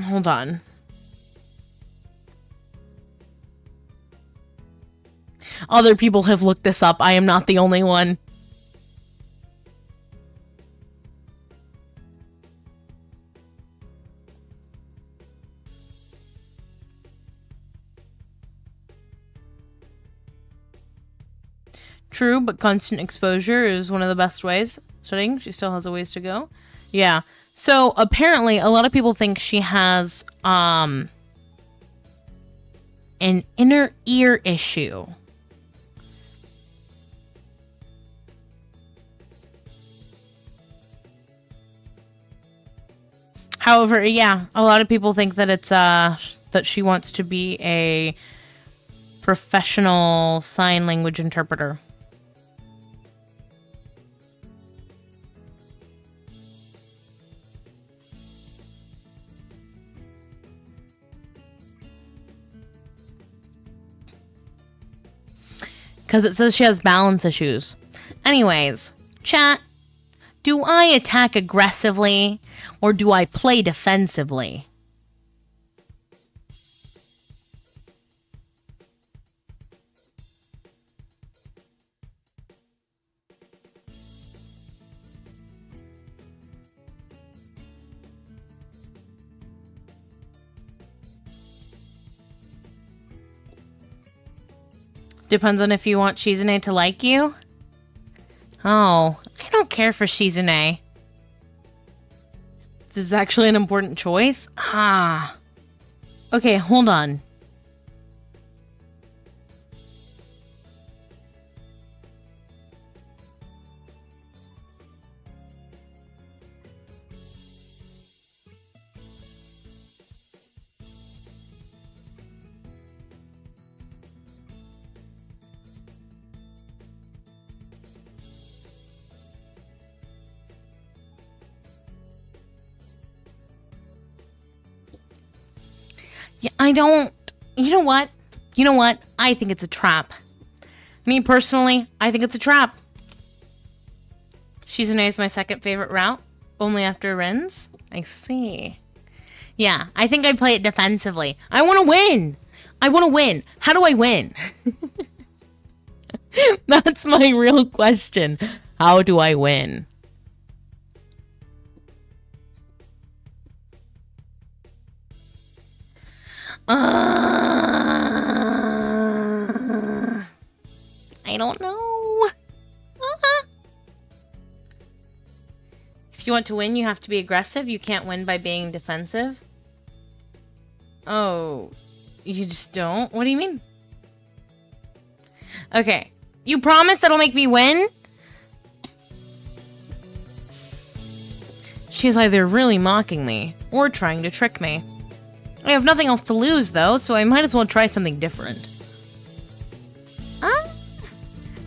Speaker 1: Hold on. Other people have looked this up. I am not the only one. True, but constant exposure is one of the best ways. Studying, she still has a ways to go. Yeah. So apparently a lot of people think she has an inner ear issue. However, yeah, a lot of people think that it's that she wants to be a professional sign language interpreter. Because it says she has balance issues. Anyways, chat, do I attack aggressively or do I play defensively? Depends on if you want Shizune to like you. Oh, I don't care for Shizune. This is actually an important choice? Ah. Okay, hold on. Yeah, I don't... You know what? You know what? I think it's a trap. Me, personally, I think it's a trap. Shizune is my second favorite route, only after Ren's. I see. Yeah, I think I play it defensively. I want to win! I want to win! How do I win? That's my real question. How do I win? I don't know. If you want to win, you have to be aggressive. You can't win by being defensive. Oh, you just don't? What do you mean? Okay, you promise that'll make me win? She's either really mocking me or trying to trick me. I have nothing else to lose, though, so I might as well try something different.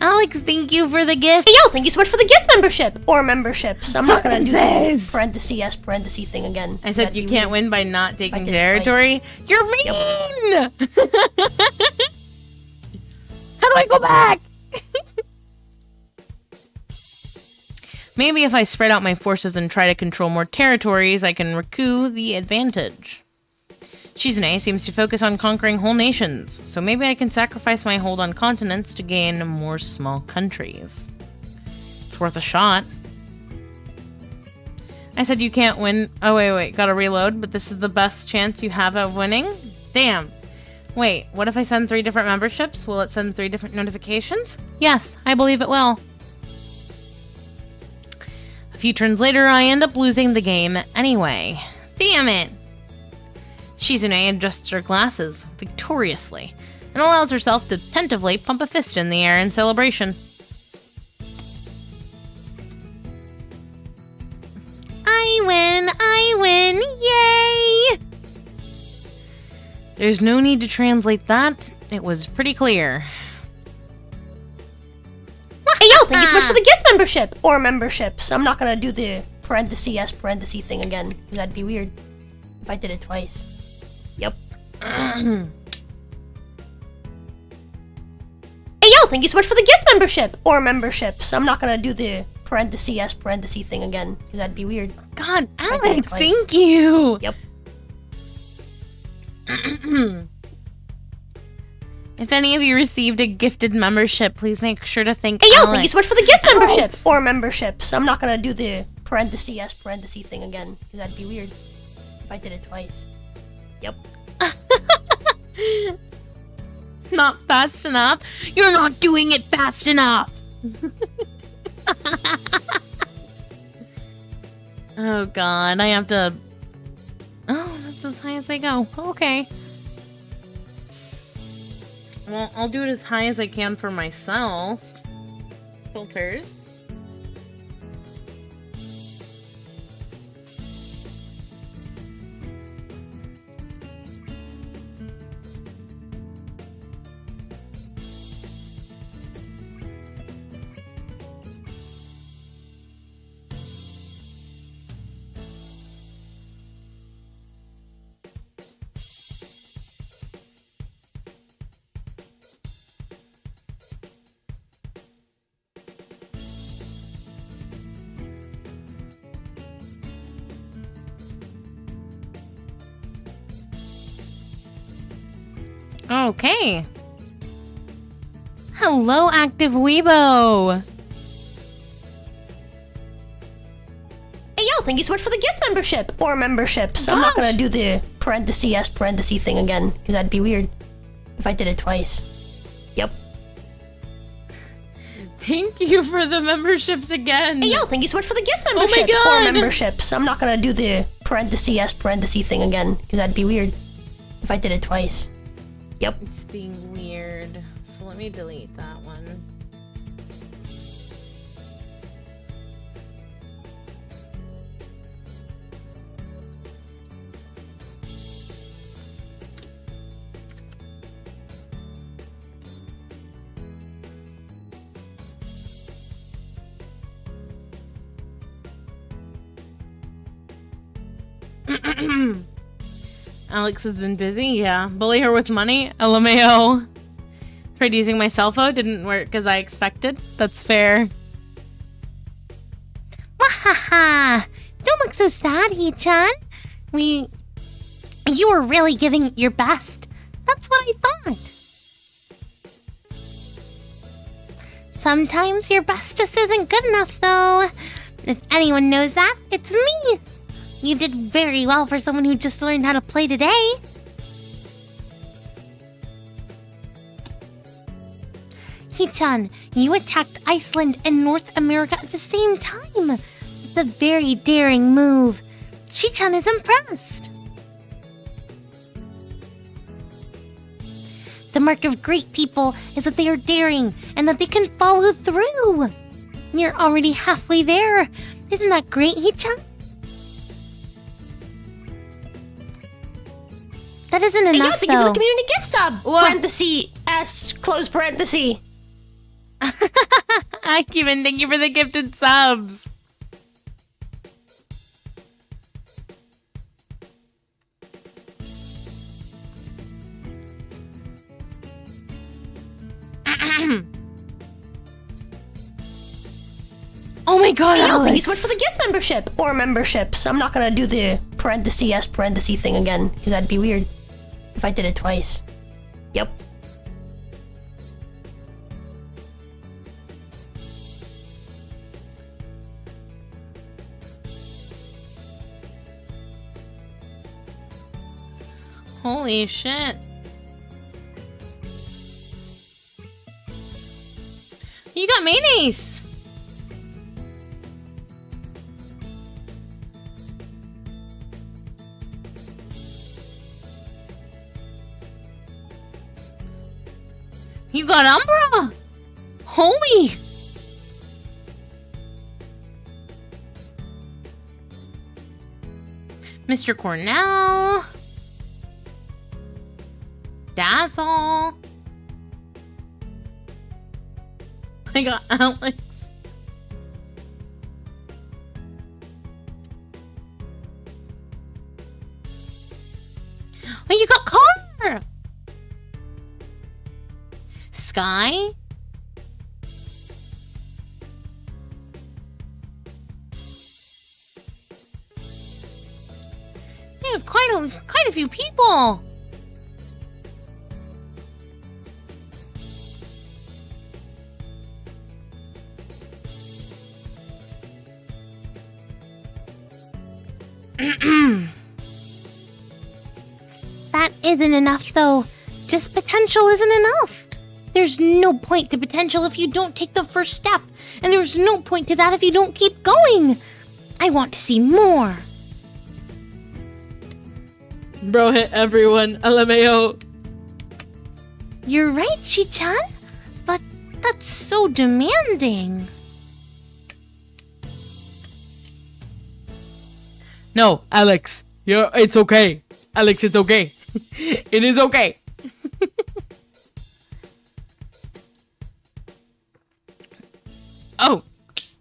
Speaker 1: Alex, thank you for the gift.
Speaker 4: Hey, yo, thank you so much for the gift membership. Or memberships. I'm not gonna do the
Speaker 1: Parentheses.
Speaker 4: parenthesis thing again.
Speaker 1: I said you can't win by not taking territory. You're mean! go back! Maybe if I spread out my forces and try to control more territories, I can recoup the advantage. Shizune seems to focus on conquering whole nations, so maybe I can sacrifice my hold on continents to gain more small countries. It's worth a shot. I said you can't win. Oh, wait, gotta reload, but this is the best chance you have of winning? Damn. Wait, what if I send 3 different memberships? Will it send 3 different notifications? Yes, I believe it will. A few turns later, I end up losing the game anyway. Damn it! Shizune adjusts her glasses victoriously and allows herself to tentatively pump a fist in the air in celebration.
Speaker 3: I win, yay!
Speaker 1: There's no need to translate that. It was pretty clear.
Speaker 4: Hey, yo, thank you so much for the gift membership. Or memberships. I'm not gonna do the parenthesis S parenthesis thing again, because that'd be weird if I did it twice. Yep. Hey, yo, thank you so much for the gift membership. Or memberships. I'm not gonna do the parenthesis S parenthesis thing again, because that'd be weird.
Speaker 1: God, Alex, thank you!
Speaker 4: Yep.
Speaker 1: If any of you received a gifted membership, please make sure to thank
Speaker 4: Hey, yo,
Speaker 1: Alex.
Speaker 4: thank you so much for the gift membership.
Speaker 1: Alex.
Speaker 4: Or memberships. I'm not gonna do the parenthesis S parenthesis thing again, because that'd be weird if I did it twice. Yep.
Speaker 1: Not fast enough? You're not doing it fast enough! Oh god, I have to... Oh, that's as high as they go. Okay. Well, I'll do it as high as I can for myself. Filters. Okay. Hello, Active Weibo.
Speaker 4: Hey, yo, thank you so much for the gift membership. Or memberships. I'm not gonna do the parenthesis S parenthesis thing again, because that'd be weird if I did it twice. Yep.
Speaker 1: Thank you for the memberships again.
Speaker 4: Hey, yo, thank you so much for the gift membership.
Speaker 1: Oh my god.
Speaker 4: Or memberships. I'm not gonna do the parenthesis S parenthesis thing again, because that'd be weird if I did it twice. Yep.
Speaker 1: It's being weird. So let me delete that one. Alex has been busy, yeah. Bully her with money? LMAO. Tried using my cell phone, didn't work as I expected. That's fair.
Speaker 3: Wahaha! Don't look so sad, Hee-chan. You were really giving it your best. That's what I thought. Sometimes your best just isn't good enough, though. If anyone knows that, it's me. You did very well for someone who just learned how to play today. Hee-chan, you attacked Iceland and North America at the same time. It's a very daring move. Hee-chan is impressed. The mark of great people is that they are daring and that they can follow through. You're already halfway there. Isn't that great, Hee-chan? That isn't
Speaker 4: Hey, yo,
Speaker 3: enough,
Speaker 4: thank you for
Speaker 3: though.
Speaker 4: the community gift sub.
Speaker 1: Whoa.
Speaker 4: Parenthesis S close parenthesis.
Speaker 1: Acumen, thank you for the gifted subs. Oh my god,
Speaker 4: Hey, yo,
Speaker 1: Alex!
Speaker 4: thank you so much for the gift membership. Or memberships. I'm not gonna do the parentheses thing again, because that'd be weird if I did it twice. Yep.
Speaker 1: Holy shit. You got mayonnaise! You got Umbra! Holy! Mr. Cornell. Dazzle. I got Alex. Oh, you got Car! Sky? Yeah, quite a few people.
Speaker 3: That isn't enough, though. Just potential isn't enough. There's no point to potential if you don't take the first step, and there's no point to that if you don't keep going. I want to see more.
Speaker 1: Bro hit everyone. LMAO.
Speaker 3: You're right, Shi-chan, but that's so demanding.
Speaker 1: No, Alex. It's okay. Alex, it's okay. It is okay. Oh,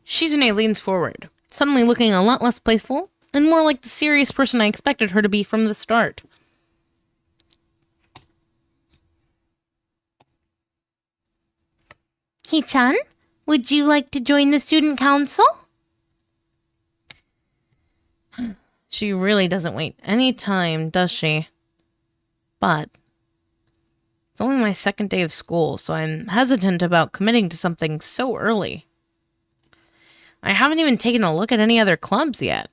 Speaker 1: Shizune leans forward, suddenly looking a lot less playful and more like the serious person I expected her to be from the start.
Speaker 3: Hi-chan, would you like to join the student council?
Speaker 1: She really doesn't wait any time, does she? But it's only my second day of school, so I'm hesitant about committing to something so early. I haven't even taken a look at any other clubs yet.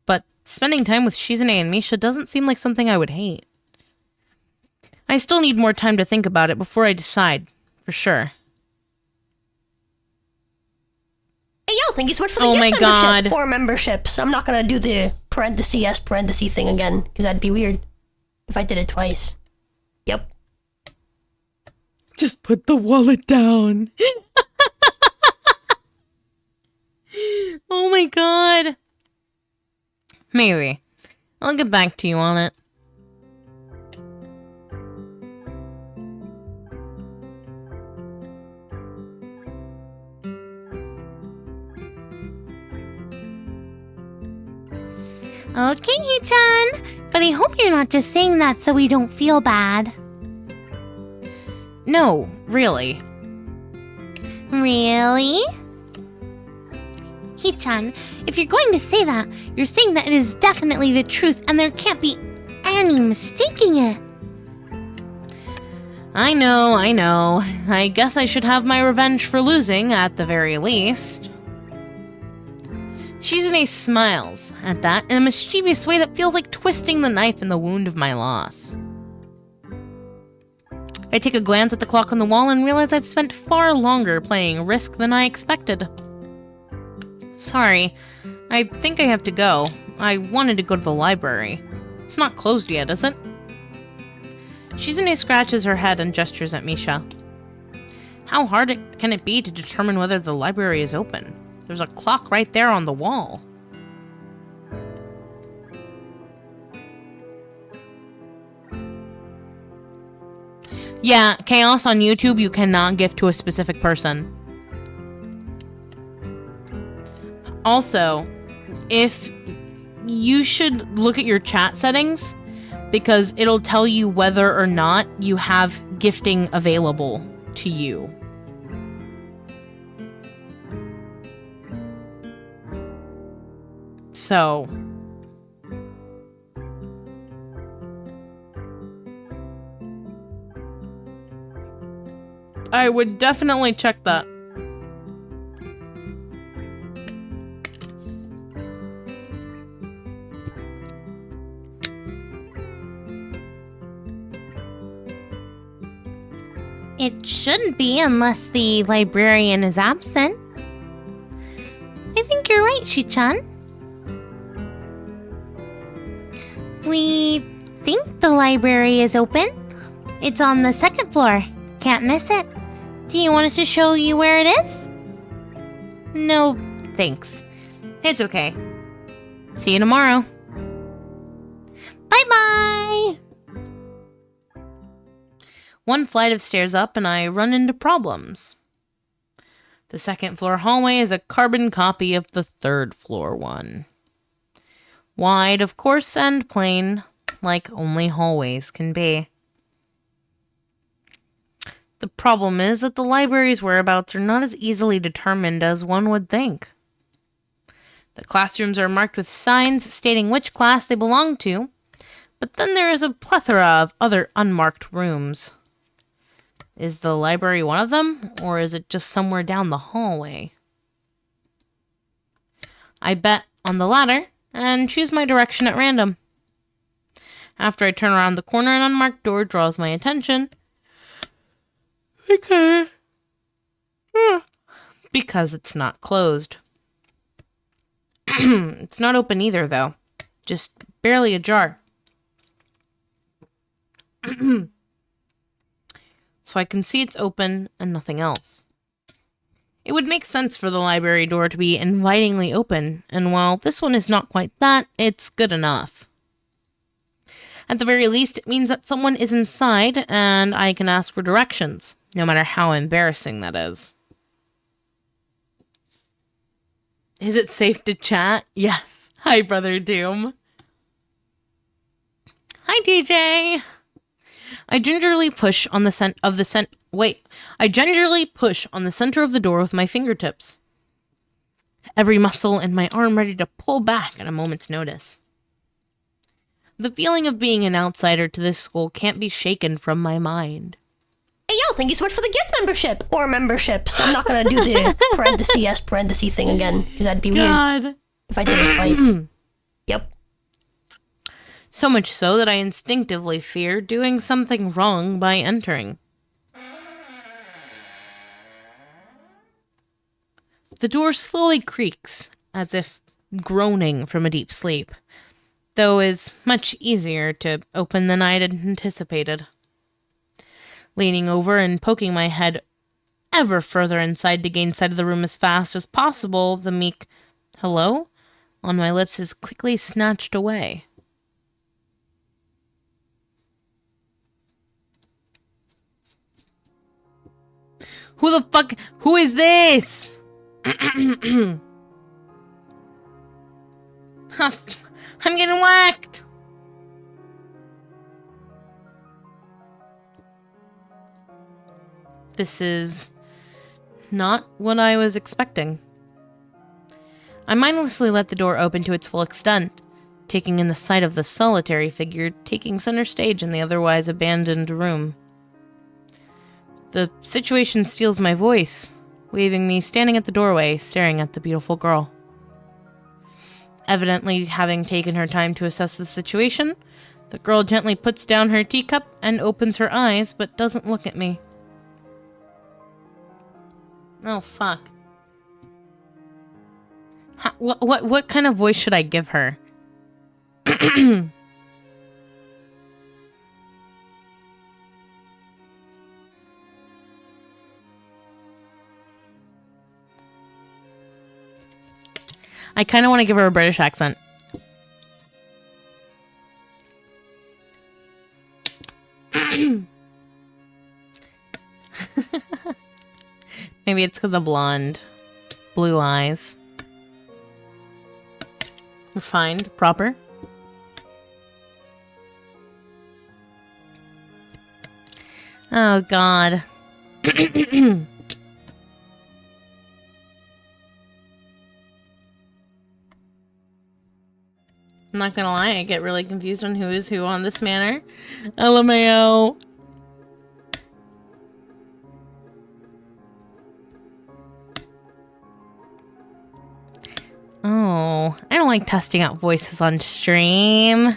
Speaker 1: But spending time with Shizune and Misha doesn't seem like something I would hate. I still need more time to think about it before I decide, for sure.
Speaker 4: Hey, yo, thank you so much for the
Speaker 1: Oh
Speaker 4: gift
Speaker 1: my
Speaker 4: membership.
Speaker 1: God.
Speaker 4: Or memberships. I'm not gonna do the parentheses thing again, because that'd be weird if I did it twice. Yep.
Speaker 1: Just put the wallet down. Oh my god. Maybe. I'll get back to you on it.
Speaker 3: Okay, Hi-chan, but I hope you're not just saying that so we don't feel bad.
Speaker 1: No, really.
Speaker 3: Really? Hi-chan, if you're going to say that, you're saying that it is definitely the truth and there can't be any mistaking it.
Speaker 1: I know. I guess I should have my revenge for losing, at the very least. Shizune smiles at that in a mischievous way that feels like twisting the knife in the wound of my loss. I take a glance at the clock on the wall and realize I've spent far longer playing Risk than I expected. Sorry, I think I have to go. I wanted to go to the library. It's not closed yet, is it? Shizune scratches her head and gestures at Misha. How hard can it be to determine whether the library is open? There's a clock right there on the wall. Yeah, Chaos on YouTube you cannot gift to a specific person. Also, if you should look at your chat settings, because it'll tell you whether or not you have gifting available to you. So, I would definitely check that.
Speaker 3: It shouldn't be unless the librarian is absent. I think you're right, Shi-chan. We think the library is open. It's on the second floor. Can't miss it. Do you want us to show you where it is?
Speaker 1: No, thanks. It's okay. See you tomorrow.
Speaker 3: Bye-bye!
Speaker 1: One flight of stairs up and I run into problems. The second floor hallway is a carbon copy of the third floor one. Wide, of course, and plain, like only hallways can be. The problem is that the library's whereabouts are not as easily determined as one would think. The classrooms are marked with signs stating which class they belong to, but then there is a plethora of other unmarked rooms. Is the library one of them, or is it just somewhere down the hallway? I bet on the latter, and choose my direction at random. After I turn around the corner, an unmarked door draws my attention. Okay. Because it's not closed. It's not open either, though. Just barely ajar. So I can see it's open and nothing else. It would make sense for the library door to be invitingly open, and while this one is not quite that, it's good enough. At the very least, it means that someone is inside, and I can ask for directions, no matter how embarrassing that is. Is it safe to chat? Yes. Hi, Brother Doom. Hi, DJ. I gingerly push on the center of the door with my fingertips. Every muscle in my arm ready to pull back at a moment's notice. The feeling of being an outsider to this school can't be shaken from my mind.
Speaker 4: Hey, yo, thank you so much for the gift membership. Or memberships. I'm not gonna do the parenthesis thing again, because that'd be weird if I did it twice. Yep.
Speaker 1: So much so that I instinctively fear doing something wrong by entering. The door slowly creaks, as if groaning from a deep sleep, though is much easier to open than I had anticipated. Leaning over and poking my head ever further inside to gain sight of the room as fast as possible, the meek "hello" on my lips is quickly snatched away. Who is this? I'm getting whacked. This is not what I was expecting. I mindlessly let the door open to its full extent, taking in the sight of the solitary figure taking center stage in the otherwise abandoned room. The situation steals my voice, leaving me standing at the doorway, staring at the beautiful girl. Evidently having taken her time to assess the situation, the girl gently puts down her teacup and opens her eyes, but doesn't look at me. Oh, fuck. What kind of voice should I give her? I kind of want to give her a British accent. Maybe it's because of blonde. Blue eyes. Refined. Proper. Oh, God. I'm not gonna lie, I get really confused on who is who on this manor. LMAO. Oh, I don't like testing out voices on stream.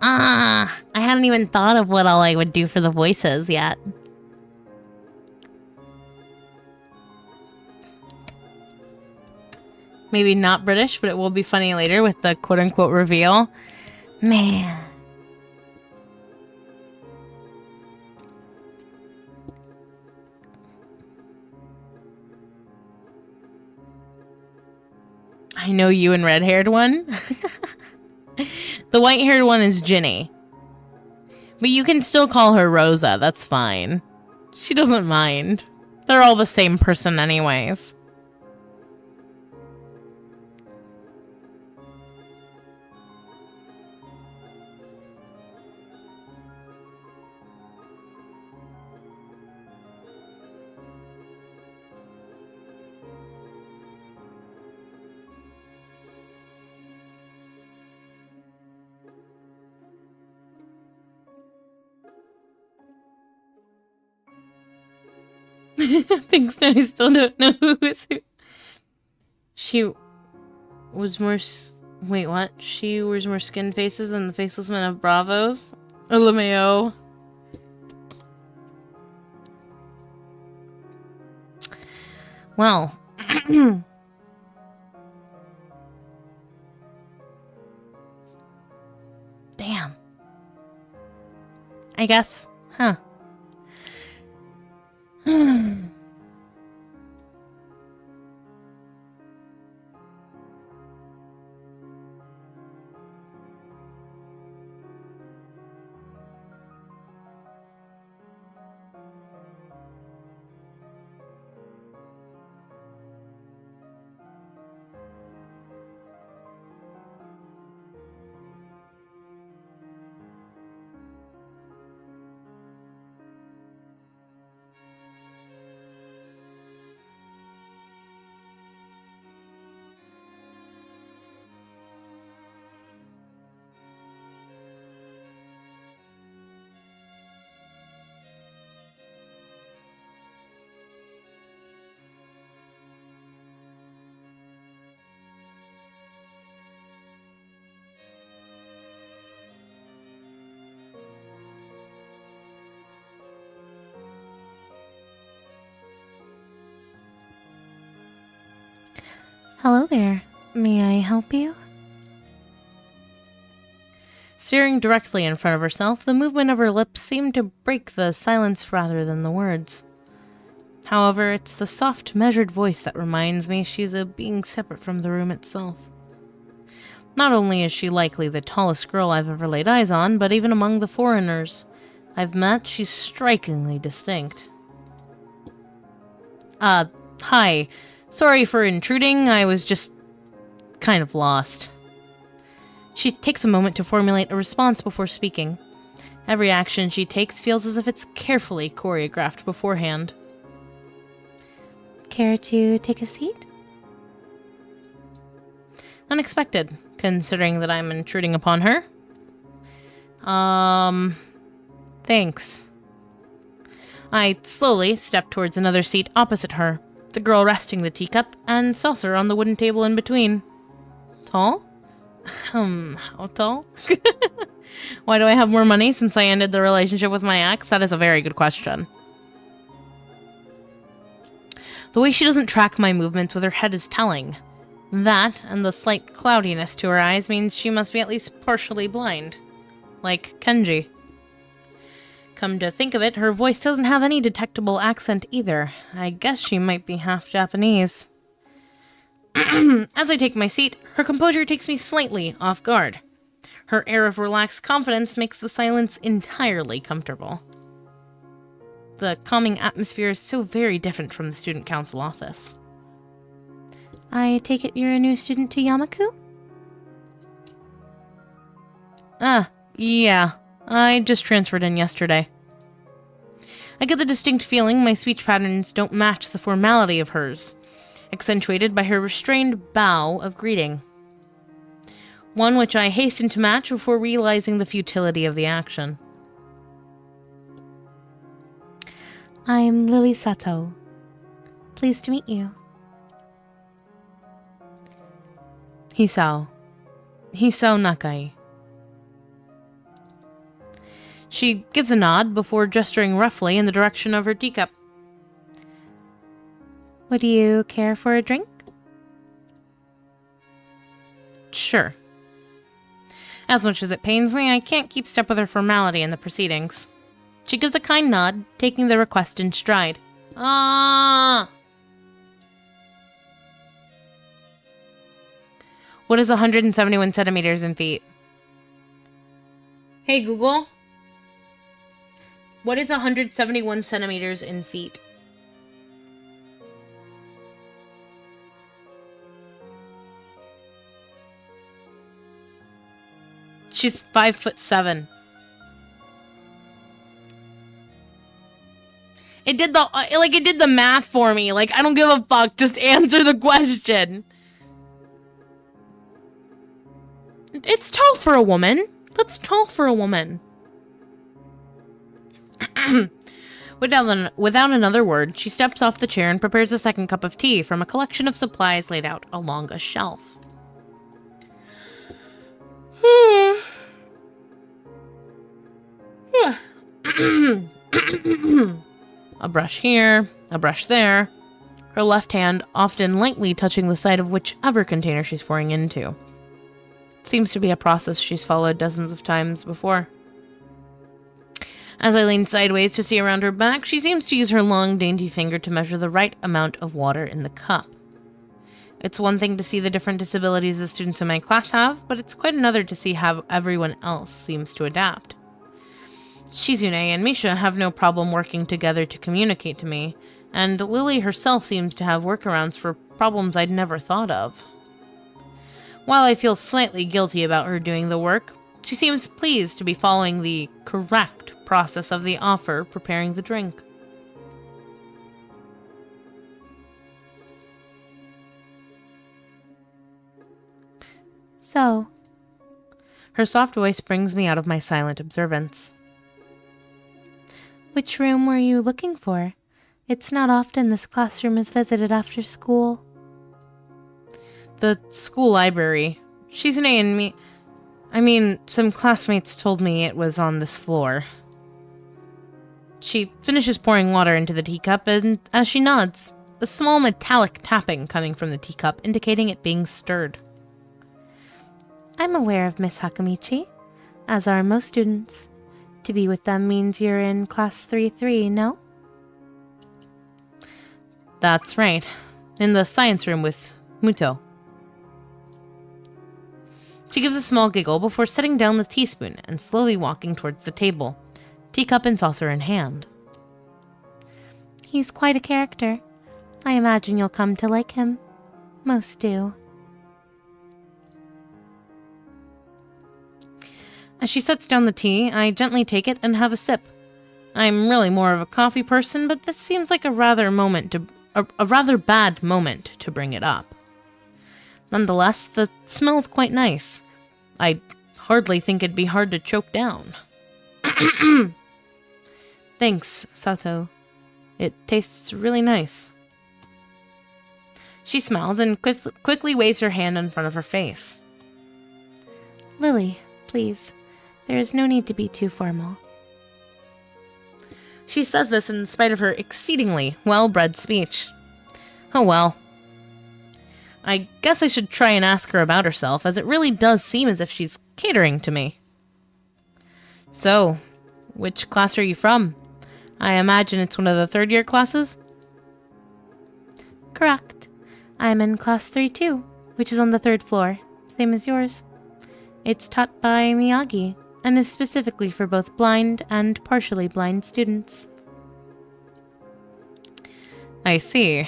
Speaker 1: I hadn't even thought of what all I would do for the voices yet. Maybe not British, but it will be funny later with the quote-unquote reveal. Man. I know you and red-haired one. The white-haired one is Ginny. But you can still call her Rosa, that's fine. She doesn't mind. They're all the same person anyways. Thanks, I still don't know who is who. She was more... Wait, what? She wears more skin faces than the faceless men of Bravos? LMAO. Well. Damn. I guess. Huh. Hello there. May I help you? Staring directly in front of herself, the movement of her lips seemed to break the silence rather than the words. However, it's the soft, measured voice that reminds me she's a being separate from the room itself. Not only is she likely the tallest girl I've ever laid eyes on, but even among the foreigners I've met, she's strikingly distinct. Hi. Sorry for intruding, I was just kind of lost. She takes a moment to formulate a response before speaking. Every action she takes feels as if it's carefully choreographed beforehand. Care to take a seat? Unexpected, considering that I'm intruding upon her. Thanks. I slowly step towards another seat opposite her, the girl resting the teacup and saucer on the wooden table in between. Tall? How tall? Why do I have more money since I ended the relationship with my ex? That is a very good question. The way she doesn't track my movements with her head is telling. That, and the slight cloudiness to her eyes, means she must be at least partially blind. Like Kenji. Come to think of it, her voice doesn't have any detectable accent either. I guess she might be half Japanese. As I take my seat, her composure takes me slightly off guard. Her air of relaxed confidence makes the silence entirely comfortable. The calming atmosphere is so very different from the student council office. I take it you're a new student to Yamaku? Yeah. I just transferred in yesterday. I get the distinct feeling my speech patterns don't match the formality of hers, accentuated by her restrained bow of greeting. One which I hasten to match before realizing the futility of the action.
Speaker 3: I'm Lily Sato. Pleased to meet you.
Speaker 1: Hisao Nakai. She gives a nod before gesturing roughly in the direction of her teacup.
Speaker 3: Would you care for a drink?
Speaker 1: Sure. As much as it pains me, I can't keep step with her formality in the proceedings. She gives a kind nod, taking the request in stride. Ah! What is 171 centimeters in feet? Hey, Google. What is 171 centimeters in feet? She's 5'7". It did the math for me. Like, I don't give a fuck. Just answer the question. It's tall for a woman. That's tall for a woman. Without another word, she steps off the chair and prepares a second cup of tea from a collection of supplies laid out along a shelf. A brush here, a brush there, her left hand often lightly touching the side of whichever container she's pouring into. It seems to be a process she's followed dozens of times before. As I lean sideways to see around her back, she seems to use her long, dainty finger to measure the right amount of water in the cup. It's one thing to see the different disabilities the students in my class have, but it's quite another to see how everyone else seems to adapt. Shizune and Misha have no problem working together to communicate to me, and Lily herself seems to have workarounds for problems I'd never thought of. While I feel slightly guilty about her doing the work, she seems pleased to be following the correct process of the offer preparing the drink.
Speaker 3: So,
Speaker 1: her soft voice brings me out of my silent observance.
Speaker 3: which room were you looking for? It's not often this classroom is visited after school.
Speaker 1: The school library. Shizune and me... some classmates told me it was on this floor. She finishes pouring water into the teacup, and as she nods, a small metallic tapping coming from the teacup, indicating it being stirred.
Speaker 3: I'm aware of Miss Hakamichi, as are most students. To be with them means you're in class 3-3, no?
Speaker 1: That's right. In the science room with Muto. She gives a small giggle before setting down the teaspoon and slowly walking towards the table, teacup and saucer in hand.
Speaker 3: He's quite a character. I imagine you'll come to like him. Most do.
Speaker 1: As she sets down the tea, I gently take it and have a sip. I'm really more of a coffee person, but this seems like a rather bad moment to bring it up. Nonetheless, the smell's quite nice. I'd hardly think it'd be hard to choke down. Thanks, Sato. It tastes really nice. She smiles and quickly waves her hand in front of her face.
Speaker 3: Lily, please. There is no need to be too formal.
Speaker 1: She says this in spite of her exceedingly well-bred speech. Oh well. I guess I should try and ask her about herself, as it really does seem as if she's catering to me. So, which class are you from? I imagine it's one of the third-year classes?
Speaker 3: Correct. I'm in class 3-2, which is on the 3rd floor, same as yours. It's taught by Miyagi, and is specifically for both blind and partially blind students.
Speaker 1: I see.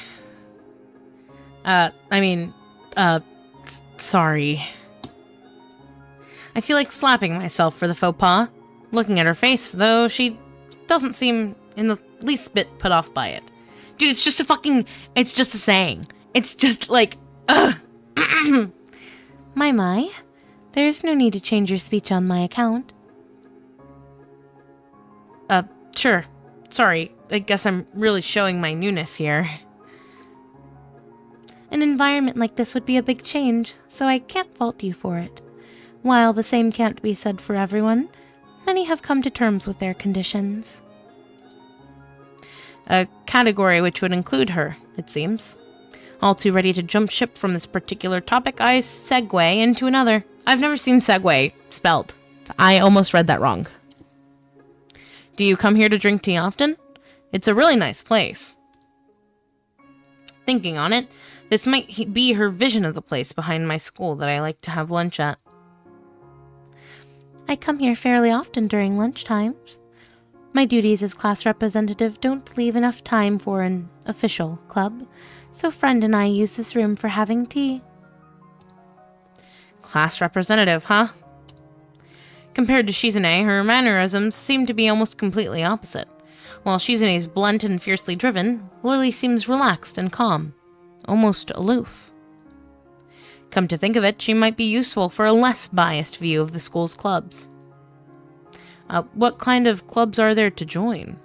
Speaker 1: Sorry. I feel like slapping myself for the faux pas. Looking at her face, though, she doesn't seem in the least bit put off by it. Dude, it's just a saying. It's just like, ugh.
Speaker 3: My. There's no need to change your speech on my account.
Speaker 1: Sure. Sorry, I guess I'm really showing my newness here.
Speaker 3: An environment like this would be a big change, so I can't fault you for it. While the same can't be said for everyone, many have come to terms with their conditions.
Speaker 1: A category which would include her, it seems. All too ready to jump ship from this particular topic, I segue into another. I've never seen segue spelled. I almost read that wrong. Do you come here to drink tea often? It's a really nice place. Thinking on it, this might be her vision of the place behind my school that I like to have lunch at.
Speaker 3: I come here fairly often during lunch times. My duties as class representative don't leave enough time for an official club, so friend and I use this room for having tea.
Speaker 1: Class representative, huh? Compared to Shizune, her mannerisms seem to be almost completely opposite. While Shizune's blunt and fiercely driven, Lily seems relaxed and calm, almost aloof. Come to think of it, she might be useful for a less biased view of the school's clubs. What kind of clubs are there to join?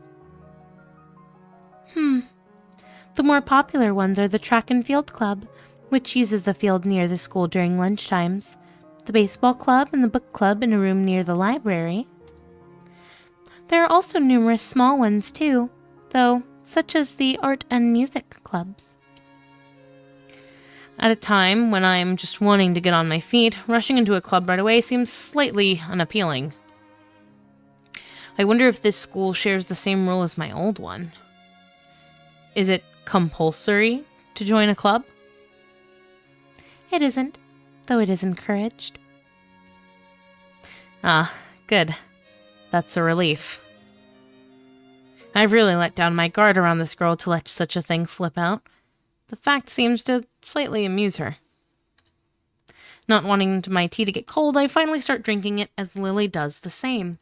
Speaker 3: The more popular ones are the track and field club, which uses the field near the school during lunch times, the baseball club and the book club in a room near the library. There are also numerous small ones too, though, such as the art and music clubs.
Speaker 1: At a time when I'm just wanting to get on my feet, rushing into a club right away seems slightly unappealing. I wonder if this school shares the same rule as my old one. Is it compulsory to join a club?
Speaker 3: It isn't, though it is encouraged.
Speaker 1: Ah, good. That's a relief. I've really let down my guard around this girl to let such a thing slip out. The fact seems to slightly amuse her. Not wanting my tea to get cold, I finally start drinking it as Lily does the same.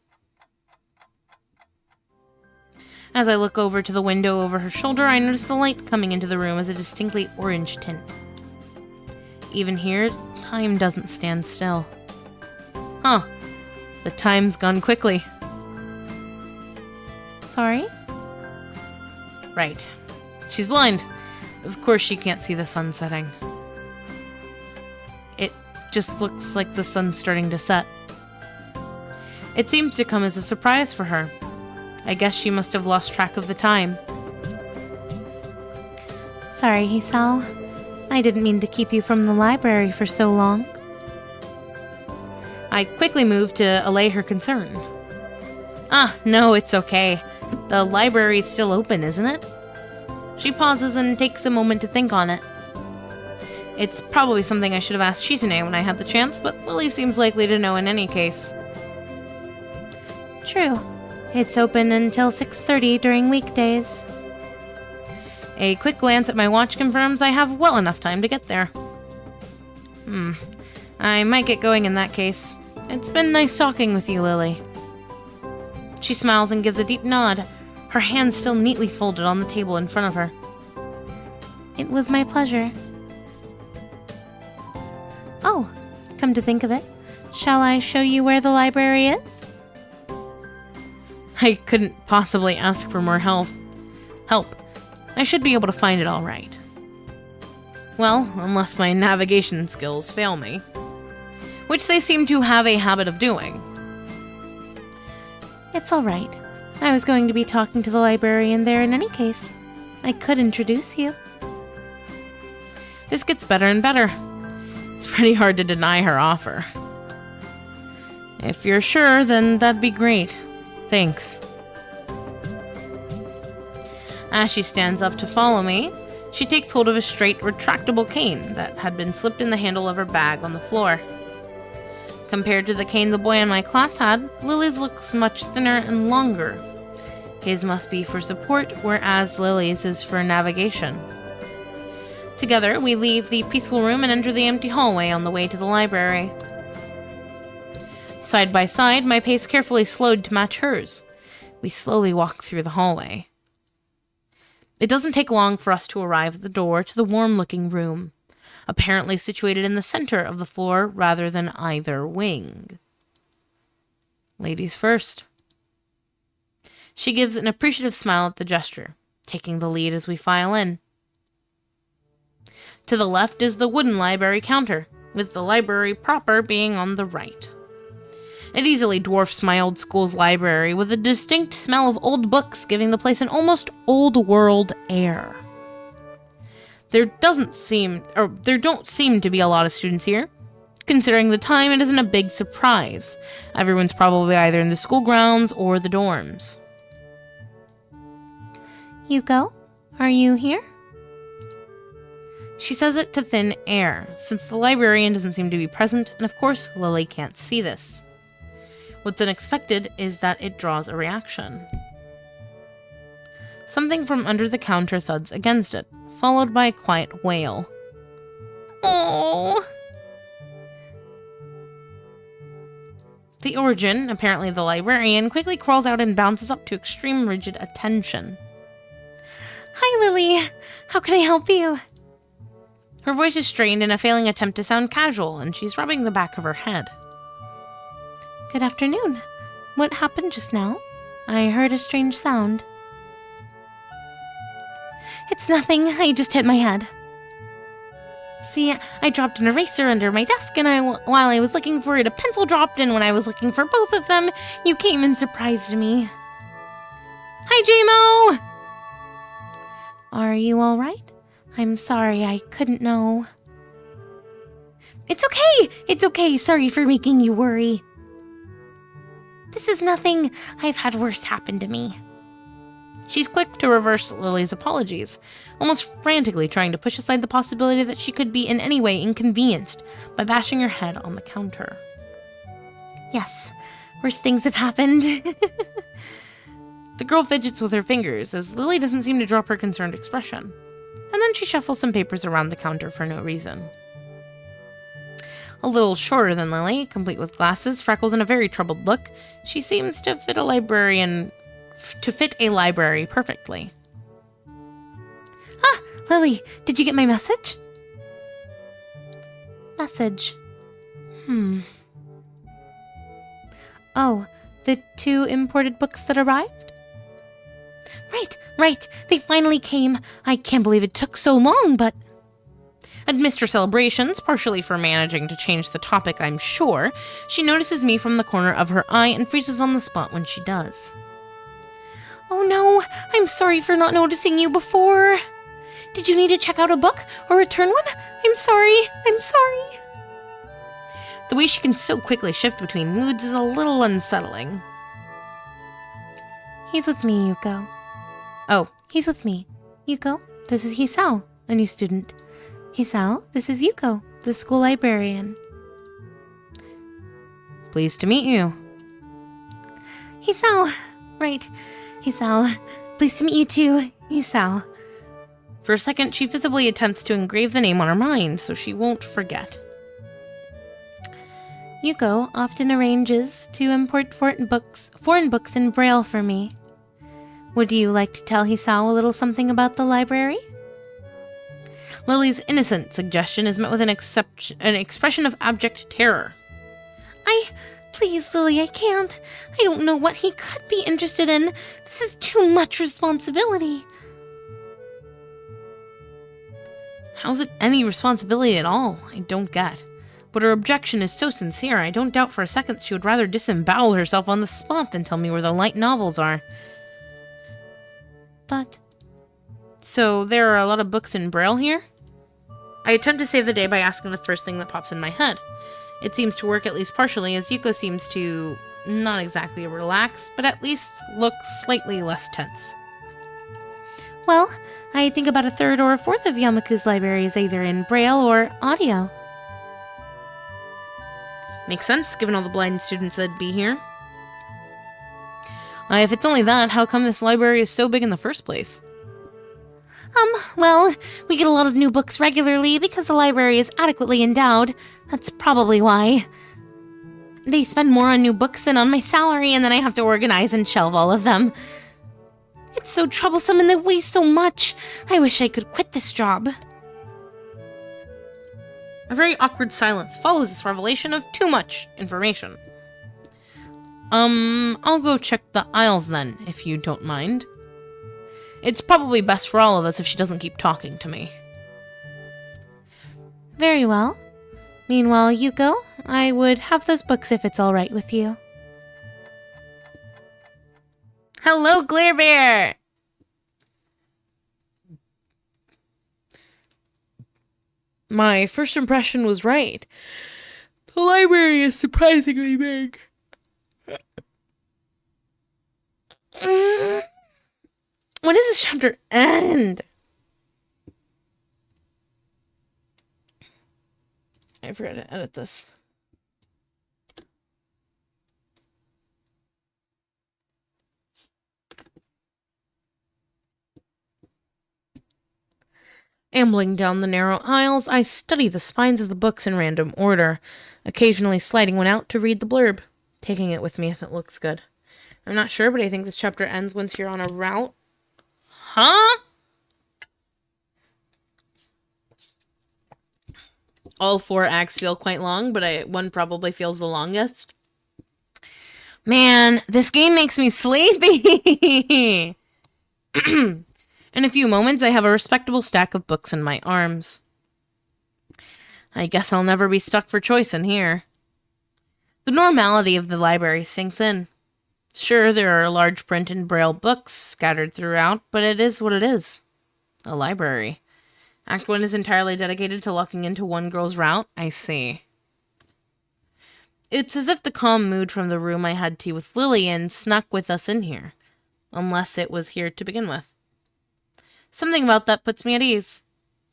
Speaker 1: As I look over to the window over her shoulder, I notice the light coming into the room as a distinctly orange tint. Even here, time doesn't stand still. Huh. The time's gone quickly.
Speaker 3: Sorry?
Speaker 1: Right. She's blind. Of course she can't see the sun setting. It just looks like the sun's starting to set. It seems to come as a surprise for her. I guess she must have lost track of the time.
Speaker 3: Sorry, Hisao. I didn't mean to keep you from the library for so long.
Speaker 1: I quickly moved to allay her concern. No, it's okay. The library's still open, isn't it? She pauses and takes a moment to think on it. It's probably something I should have asked Shizune when I had the chance, but Lily seems likely to know in any case.
Speaker 3: True. It's open until 6:30 during weekdays.
Speaker 1: A quick glance at my watch confirms I have well enough time to get there. I might get going in that case. It's been nice talking with you, Lily. She smiles and gives a deep nod, her hands still neatly folded on the table in front of her.
Speaker 3: It was my pleasure. Oh, come to think of it, shall I show you where the library is?
Speaker 1: I couldn't possibly ask for more help. I should be able to find it all right. Well, unless my navigation skills fail me. Which they seem to have a habit of doing.
Speaker 3: It's all right. I was going to be talking to the librarian there in any case. I could introduce you.
Speaker 1: This gets better and better. It's pretty hard to deny her offer. If you're sure, then that'd be great. Thanks. As she stands up to follow me, she takes hold of a straight, retractable cane that had been slipped in the handle of her bag on the floor. Compared to the cane the boy in my class had, Lily's looks much thinner and longer. His must be for support, whereas Lily's is for navigation. Together, we leave the peaceful room and enter the empty hallway on the way to the library. Side by side, my pace carefully slowed to match hers. We slowly walk through the hallway. It doesn't take long for us to arrive at the door to the warm-looking room, apparently situated in the center of the floor rather than either wing. Ladies first. She gives an appreciative smile at the gesture, taking the lead as we file in. To the left is the wooden library counter, with the library proper being on the right. It easily dwarfs my old school's library, with a distinct smell of old books giving the place an almost old-world air. There don't seem to be a lot of students here. Considering the time, it isn't a big surprise. Everyone's probably either in the school grounds or the dorms.
Speaker 3: Yuko, are you here?
Speaker 1: She says it to thin air, since the librarian doesn't seem to be present, and of course, Lily can't see this. What's unexpected is that it draws a reaction. Something from under the counter thuds against it, followed by a quiet wail. Oh. The origin, apparently the librarian, quickly crawls out and bounces up to extreme rigid attention.
Speaker 3: Hi, Lily. How can I help you?
Speaker 1: Her voice is strained in a failing attempt to sound casual, and she's rubbing the back of her head.
Speaker 3: Good afternoon. What happened just now? I heard a strange sound. It's nothing. I just hit my head. See, I dropped an eraser under my desk, and while I was looking for it, a pencil dropped, and when I was looking for both of them, you came and surprised me.
Speaker 1: Hi, JMO!
Speaker 3: Are you all right? I'm sorry, I couldn't know. It's okay! It's okay! Sorry for making you worry. This is nothing. I've had worse happen to me.
Speaker 1: She's quick to reverse Lily's apologies, almost frantically trying to push aside the possibility that she could be in any way inconvenienced by bashing her head on the counter.
Speaker 3: Yes, worse things have happened.
Speaker 1: The girl fidgets with her fingers, as Lily doesn't seem to drop her concerned expression, and then she shuffles some papers around the counter for no reason. A little shorter than Lily, complete with glasses, freckles, and a very troubled look, she seems to fit a library perfectly.
Speaker 3: Ah, Lily, did you get my message? Message. Oh, the 2 imported books that arrived? Right, they finally came. I can't believe it took so long, but...
Speaker 1: Amidst her celebrations, partially for managing to change the topic, I'm sure, she notices me from the corner of her eye and freezes on the spot when she does.
Speaker 3: Oh no, I'm sorry for not noticing you before. Did you need to check out a book or return one? I'm sorry.
Speaker 1: The way she can so quickly shift between moods is a little unsettling.
Speaker 3: He's with me, Yuko.
Speaker 1: Oh,
Speaker 3: he's with me. Yuko, this is Hisao, a new student. Hisao, this is Yuko, the school librarian.
Speaker 1: Pleased to meet you.
Speaker 3: Hisao, right. Hisao, pleased to meet you too, Hisao.
Speaker 1: For a second, she visibly attempts to engrave the name on her mind so she won't forget.
Speaker 3: Yuko often arranges to import foreign books in Braille for me. Would you like to tell Hisao a little something about the library?
Speaker 1: Lily's innocent suggestion is met with an expression of abject terror.
Speaker 3: Please, Lily, I can't. I don't know what he could be interested in. This is too much responsibility.
Speaker 1: How's it any responsibility at all? I don't get. But her objection is so sincere, I don't doubt for a second that she would rather disembowel herself on the spot than tell me where the light novels are.
Speaker 3: But...
Speaker 1: So there are a lot of books in Braille here? I attempt to save the day by asking the first thing that pops in my head. It seems to work at least partially, as Yuko seems to not exactly relax, but at least look slightly less tense.
Speaker 3: Well, I think about 1/3 or 1/4 of Yamaku's library is either in Braille or audio.
Speaker 1: Makes sense, given all the blind students that'd be here. If it's only that, how come this library is so big in the first place?
Speaker 3: Well, we get a lot of new books regularly because the library is adequately endowed. That's probably why. They spend more on new books than on my salary, and then I have to organize and shelve all of them. It's so troublesome and they waste so much. I wish I could quit this job.
Speaker 1: A very awkward silence follows this revelation of too much information. I'll go check the aisles then, if you don't mind. It's probably best for all of us if she doesn't keep talking to me.
Speaker 3: Very well. Meanwhile, Yuko, I would have those books if it's all right with you.
Speaker 1: Hello, Glare Bear! My first impression was right. The library is surprisingly big. When does this chapter end? I forgot to edit this. Ambling down the narrow aisles, I study the spines of the books in random order, occasionally sliding one out to read the blurb, taking it with me if it looks good. I'm not sure, but I think this chapter ends once you're on a route. Huh? All 4 acts feel quite long, but one probably feels the longest. Man, this game makes me sleepy! In a few moments, I have a respectable stack of books in my arms. I guess I'll never be stuck for choice in here. The normality of the library sinks in. Sure, there are large print and braille books scattered throughout, but it is what it is. A library. Act 1 is entirely dedicated to locking into one girl's route. I see. It's as if the calm mood from the room I had tea with Lily in snuck with us in here. Unless it was here to begin with. Something about that puts me at ease.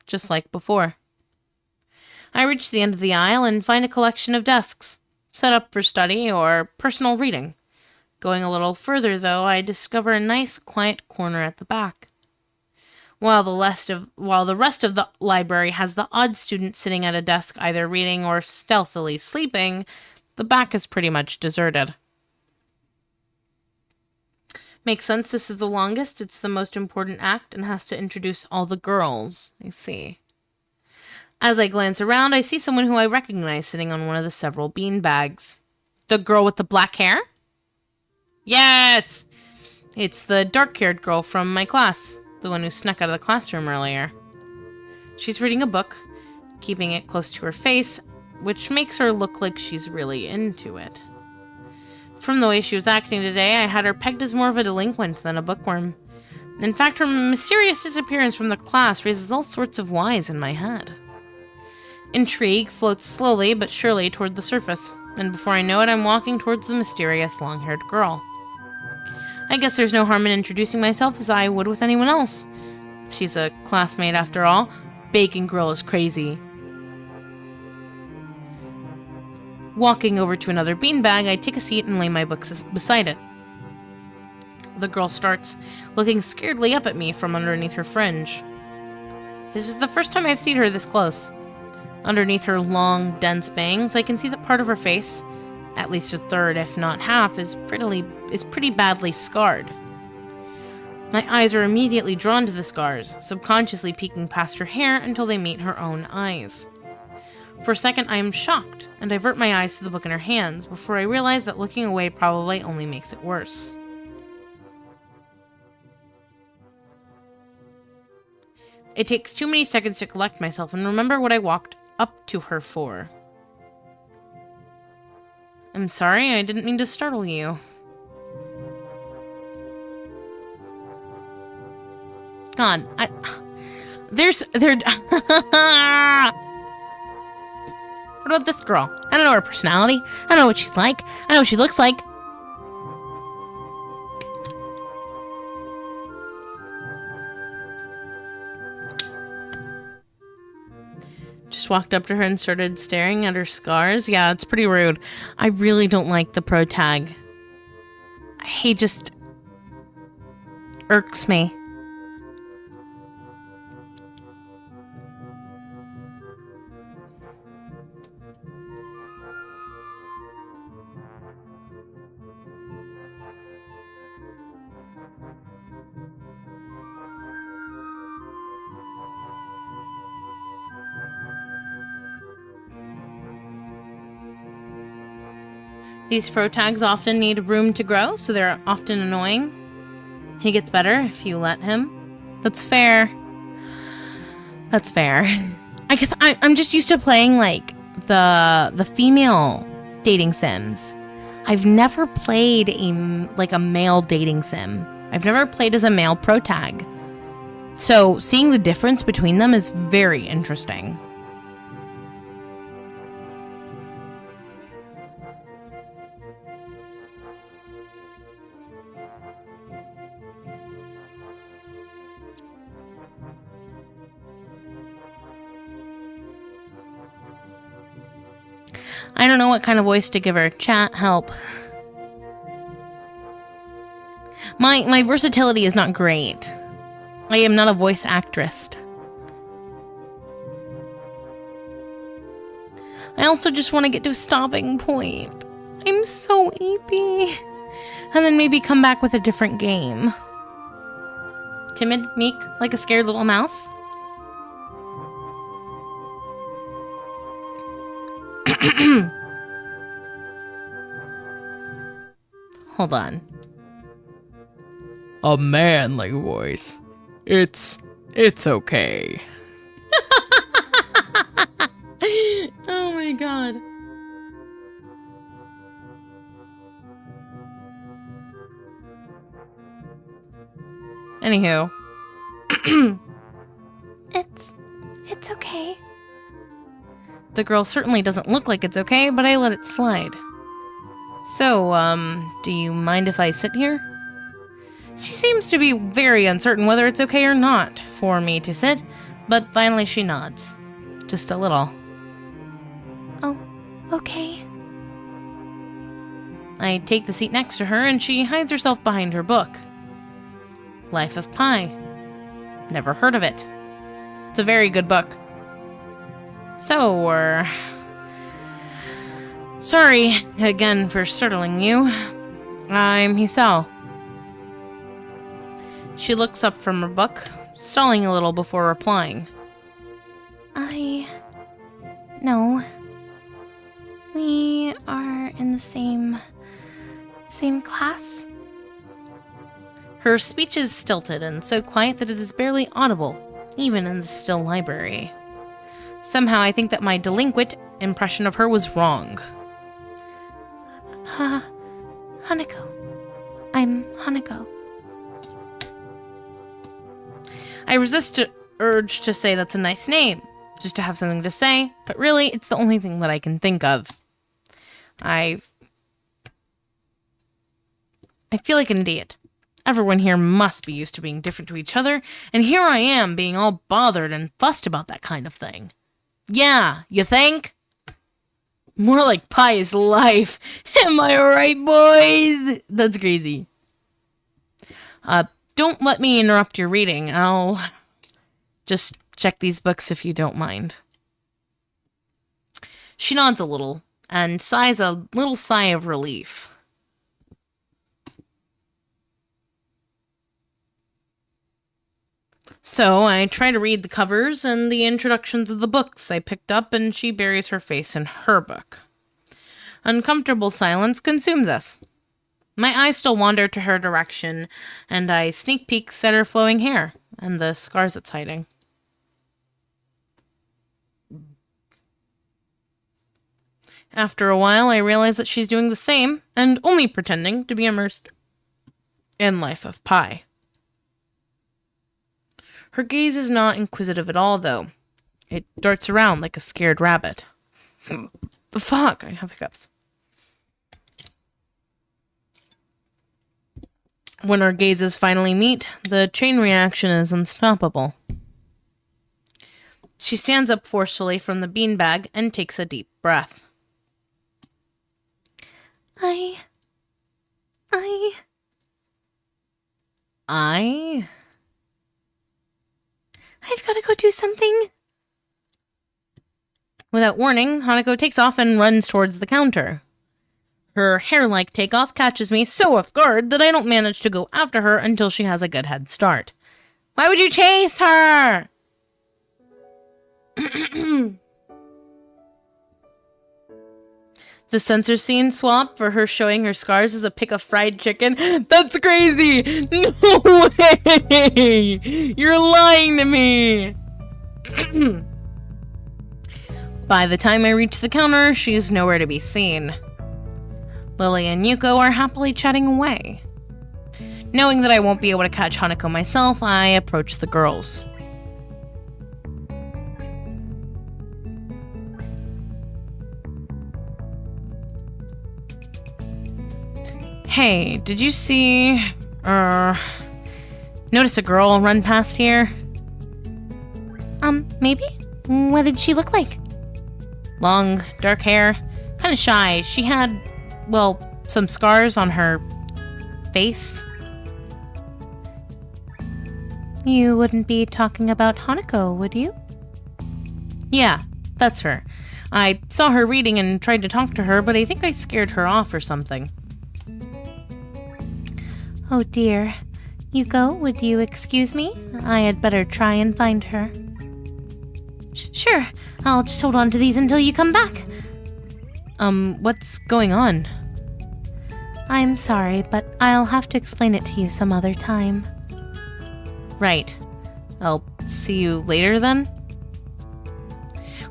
Speaker 1: Just like before. I reach the end of the aisle and find a collection of desks, set up for study or personal reading. Going a little further, though, I discover a nice, quiet corner at the back. While the rest of the library has the odd student sitting at a desk either reading or stealthily sleeping, the back is pretty much deserted. Makes sense, this is the longest, it's the most important act, and has to introduce all the girls. I see. As I glance around, I see someone who I recognize sitting on one of the several bean bags. The girl with the black hair? Yes! It's the dark-haired girl from my class, the one who snuck out of the classroom earlier. She's reading a book, keeping it close to her face, which makes her look like she's really into it. From the way she was acting today, I had her pegged as more of a delinquent than a bookworm. In fact, her mysterious disappearance from the class raises all sorts of whys in my head. Intrigue floats slowly but surely toward the surface, and before I know it, I'm walking towards the mysterious long-haired girl. I guess there's no harm in introducing myself as I would with anyone else. She's a classmate after all. Bacon Girl is crazy. Walking over to another beanbag, I take a seat and lay my books beside it. The girl starts, looking scaredly up at me from underneath her fringe. This is the first time I've seen her this close. Underneath her long, dense bangs, I can see that part of her face, at least a third, if not half, is pretty badly scarred. My eyes are immediately drawn to the scars, subconsciously peeking past her hair until they meet her own eyes. For a second, I am shocked, and divert my eyes to the book in her hands, before I realize that looking away probably only makes it worse. It takes too many seconds to collect myself and remember what I walked up to her for. I'm sorry, I didn't mean to startle you. God, What about this girl? I don't know her personality. I don't know what she's like. I know what she looks like. Just walked up to her and started staring at her scars. Yeah, it's pretty rude. I really don't like the pro tag. He just irks me. These pro tags often need room to grow, so they're often annoying. He gets better if you let him. That's fair. That's fair. I guess I'm just used to playing like the female dating sims. I've never played a male dating sim. I've never played as a male pro tag. So seeing the difference between them is very interesting. I don't know what kind of voice to give her. Chat, help. My versatility is not great. I am not a voice actress. I also just want to get to a stopping point. I'm so eepy. And then maybe come back with a different game. Timid, meek, like a scared little mouse. Hold on. A manly voice. It's okay. Oh my god. Anywho.
Speaker 3: It's okay.
Speaker 1: The girl certainly doesn't look like it's okay, but I let it slide. So, do you mind if I sit here? She seems to be very uncertain whether it's okay or not for me to sit, but finally she nods. Just a little.
Speaker 3: Oh, okay.
Speaker 1: I take the seat next to her and she hides herself behind her book. Life of Pi. Never heard of it. It's a very good book. So, sorry again for startling you. I'm Hisao. She looks up from her book, stalling a little before replying.
Speaker 3: No. We are in the same class.
Speaker 1: Her speech is stilted and so quiet that it is barely audible, even in the still library. Somehow I think that my delinquent impression of her was wrong.
Speaker 3: Hanako. I'm Hanako.
Speaker 1: I resist the urge to say that's a nice name, just to have something to say, but really, it's the only thing that I can think of. I feel like an idiot. Everyone here must be used to being different to each other, and here I am being all bothered and fussed about that kind of thing. Yeah, you think? More like Pi's life. Am I right, boys? That's crazy. Don't let me interrupt your reading. I'll just check these books if you don't mind. She nods a little and sighs a little sigh of relief. So I try to read the covers and the introductions of the books I picked up, and she buries her face in her book. Uncomfortable silence consumes us. My eyes still wander to her direction, and I sneak peeks at her flowing hair and the scars it's hiding. After a while, I realize that she's doing the same, and only pretending to be immersed in Life of Pi. Her gaze is not inquisitive at all, though. It darts around like a scared rabbit. Fuck, I have hiccups. When our gazes finally meet, the chain reaction is unstoppable. She stands up forcefully from the beanbag and takes a deep breath.
Speaker 3: I've got to go do something.
Speaker 1: Without warning, Hanako takes off and runs towards the counter. Her hair-like takeoff catches me so off guard that I don't manage to go after her until she has a good head start. Why would you chase her? The The censor scene swap for her showing her scars as a pic of fried chicken? That's crazy! No way! You're lying to me! By the time I reach the counter, she's nowhere to be seen. Lily and Yuko are happily chatting away. Knowing that I won't be able to catch Hanako myself, I approach the girls. Hey, did you see, notice a girl run past here?
Speaker 3: Maybe? What did she look like?
Speaker 1: Long, dark hair, kind of shy. She had, well, some scars on her face.
Speaker 3: You wouldn't be talking about Hanako, would you?
Speaker 1: Yeah, that's her. I saw her reading and tried to talk to her, but I think I scared her off or something.
Speaker 3: Oh dear. Yuko, would you excuse me? I had better try and find her. Sure. I'll just hold on to these until you come back.
Speaker 1: What's going on?
Speaker 3: I'm sorry, but I'll have to explain it to you some other time.
Speaker 1: Right. I'll see you later then?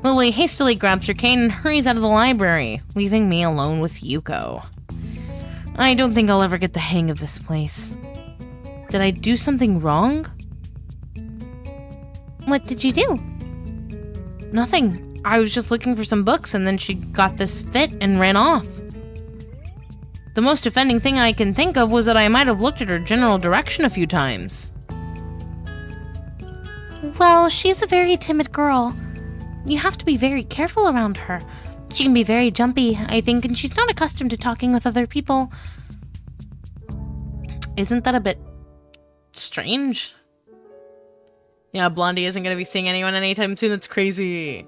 Speaker 1: Lily hastily grabs her cane and hurries out of the library, leaving me alone with Yuko. I don't think I'll ever get the hang of this place. Did I do something wrong?
Speaker 3: What did you do?
Speaker 1: Nothing. I was just looking for some books and then she got this fit and ran off. The most offending thing I can think of was that I might have looked at her general direction a few times.
Speaker 3: Well, she's a very timid girl. You have to be very careful around her. She can be very jumpy, I think, and she's not accustomed to talking with other people.
Speaker 1: Isn't that a bit strange? Yeah, Blondie isn't going to be seeing anyone anytime soon. That's crazy.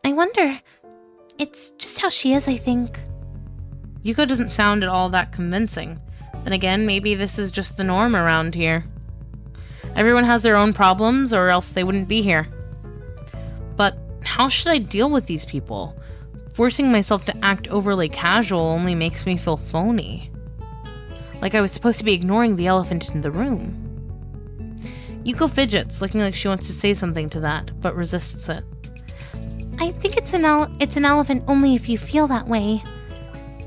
Speaker 3: I wonder. It's just how she is, I think.
Speaker 1: Yuko doesn't sound at all that convincing. Then again, maybe this is just the norm around here. Everyone has their own problems, or else they wouldn't be here. But how should I deal with these people? Forcing myself to act overly casual only makes me feel phony. Like I was supposed to be ignoring the elephant in the room. Yuko fidgets, looking like she wants to say something to that, but resists it.
Speaker 3: I think it's an elephant only if you feel that way.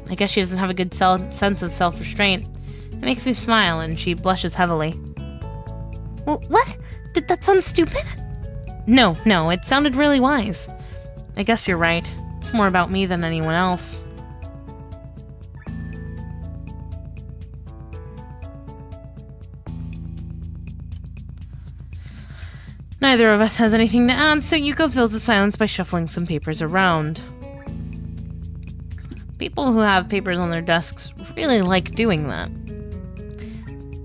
Speaker 1: I guess she doesn't have a good sense of self-restraint. It makes me smile, and she blushes heavily.
Speaker 3: What? Did that sound stupid?
Speaker 1: No, it sounded really wise. I guess you're right. It's more about me than anyone else. Neither of us has anything to add, so Yuko fills the silence by shuffling some papers around. People who have papers on their desks really like doing that.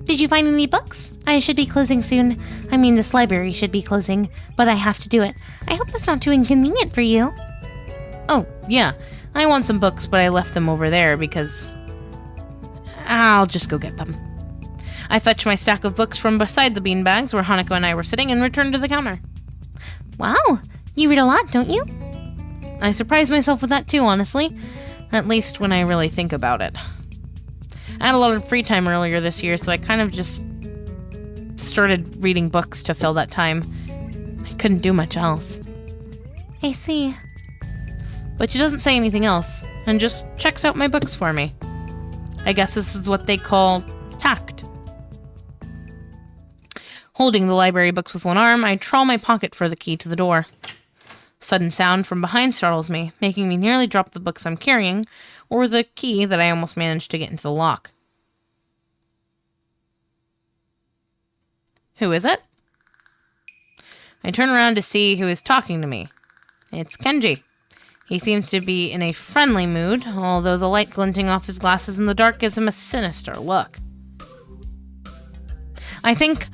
Speaker 3: Did you find any books? I should be closing soon. I mean, this library should be closing, but I have to do it. I hope that's not too inconvenient for you.
Speaker 1: Oh, yeah. I want some books, but I left them over there because... I'll just go get them. I fetched my stack of books from beside the beanbags where Hanako and I were sitting and returned to the counter.
Speaker 3: Wow, you read a lot, don't you?
Speaker 1: I surprised myself with that too, honestly. At least when I really think about it. I had a lot of free time earlier this year, so I kind of just started reading books to fill that time. I couldn't do much else.
Speaker 3: I see.
Speaker 1: But she doesn't say anything else, and just checks out my books for me. I guess this is what they call tact. Holding the library books with one arm, I trawl my pocket for the key to the door. Sudden sound from behind startles me, making me nearly drop the books I'm carrying, or the key that I almost managed to get into the lock. Who is it? I turn around to see who is talking to me. It's Kenji. He seems to be in a friendly mood, although the light glinting off his glasses in the dark gives him a sinister look. I think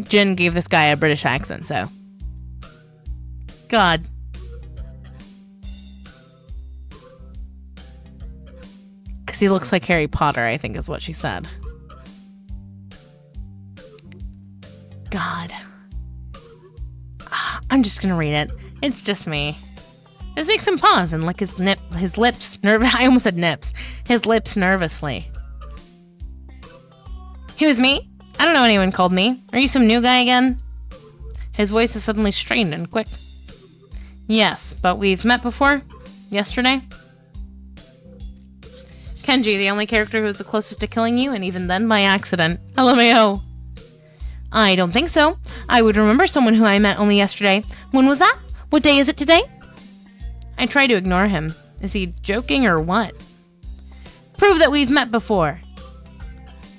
Speaker 1: Jin gave this guy a British accent, so... God. Because he looks like Harry Potter, I think is what she said. God. I'm just gonna read it. It's just me. This makes him pause and lick his lips I almost said nips. His lips nervously. He was me? I don't know anyone called me. Are you some new guy again? His voice is suddenly strained and quick. Yes, but we've met before? Yesterday? Kenji, the only character who was the closest to killing you, and even then by accident. LMAO. I don't think so. I would remember someone who I met only yesterday. When was that? What day is it today? I try to ignore him. Is he joking or what? Prove that we've met before.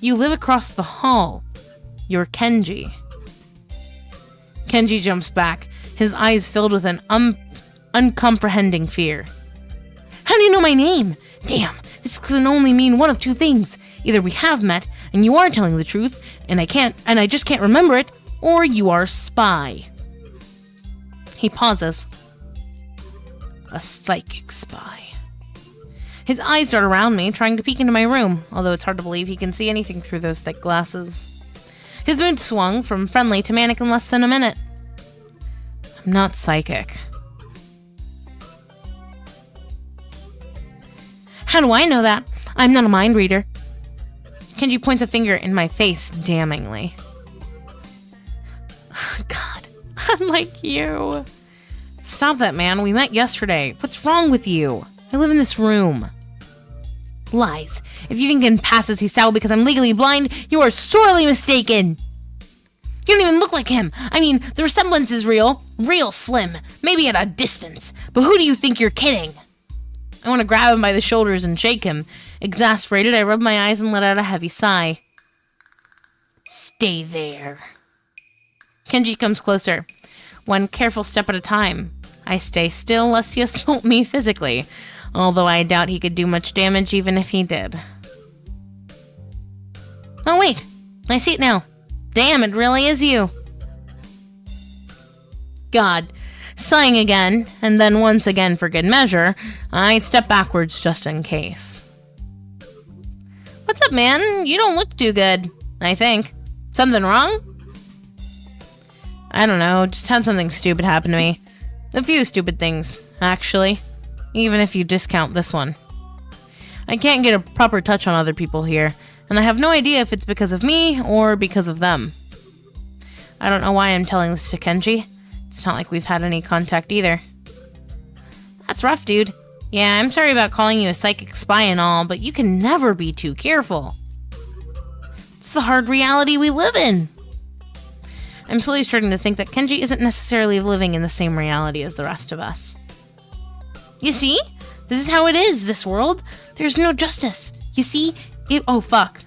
Speaker 1: You live across the hall. You're Kenji. Kenji jumps back, his eyes filled with an uncomprehending fear. How do you know my name? Damn, this can only mean one of two things. Either we have met, and you are telling the truth, and I just can't remember it, or you are a spy. He pauses. A psychic spy. His eyes dart around me, trying to peek into my room, although it's hard to believe he can see anything through those thick glasses. His mood swung from friendly to manic in less than a minute. I'm not psychic. How do I know that? I'm not a mind reader. Kenji points a finger in my face damningly. God, unlike you. Stop that, man. We met yesterday. What's wrong with you? I live in this room. Lies. If you think in pass as Hisao because I'm legally blind, you are sorely mistaken. You don't even look like him. I mean, the resemblance is real. Real slim. Maybe at a distance. But who do you think you're kidding? I want to grab him by the shoulders and shake him. Exasperated, I rub my eyes and let out a heavy sigh. Stay there. Kenji comes closer. One careful step at a time. I stay still lest he assault me physically, although I doubt he could do much damage even if he did. Oh wait, I see it now. Damn, it really is you. God. Sighing again, and then once again for good measure, I step backwards just in case. What's up, man? You don't look too good, I think. Something wrong? I don't know, just had something stupid happen to me. A few stupid things, actually. Even if you discount this one. I can't get a proper touch on other people here, and I have no idea if it's because of me or because of them. I don't know why I'm telling this to Kenji. It's not like we've had any contact either. That's rough, dude. Yeah, I'm sorry about calling you a psychic spy and all, but you can never be too careful. It's the hard reality we live in. I'm slowly starting to think that Kenji isn't necessarily living in the same reality as the rest of us. You see? This is how it is, this world. There's no justice. You see? Oh, fuck.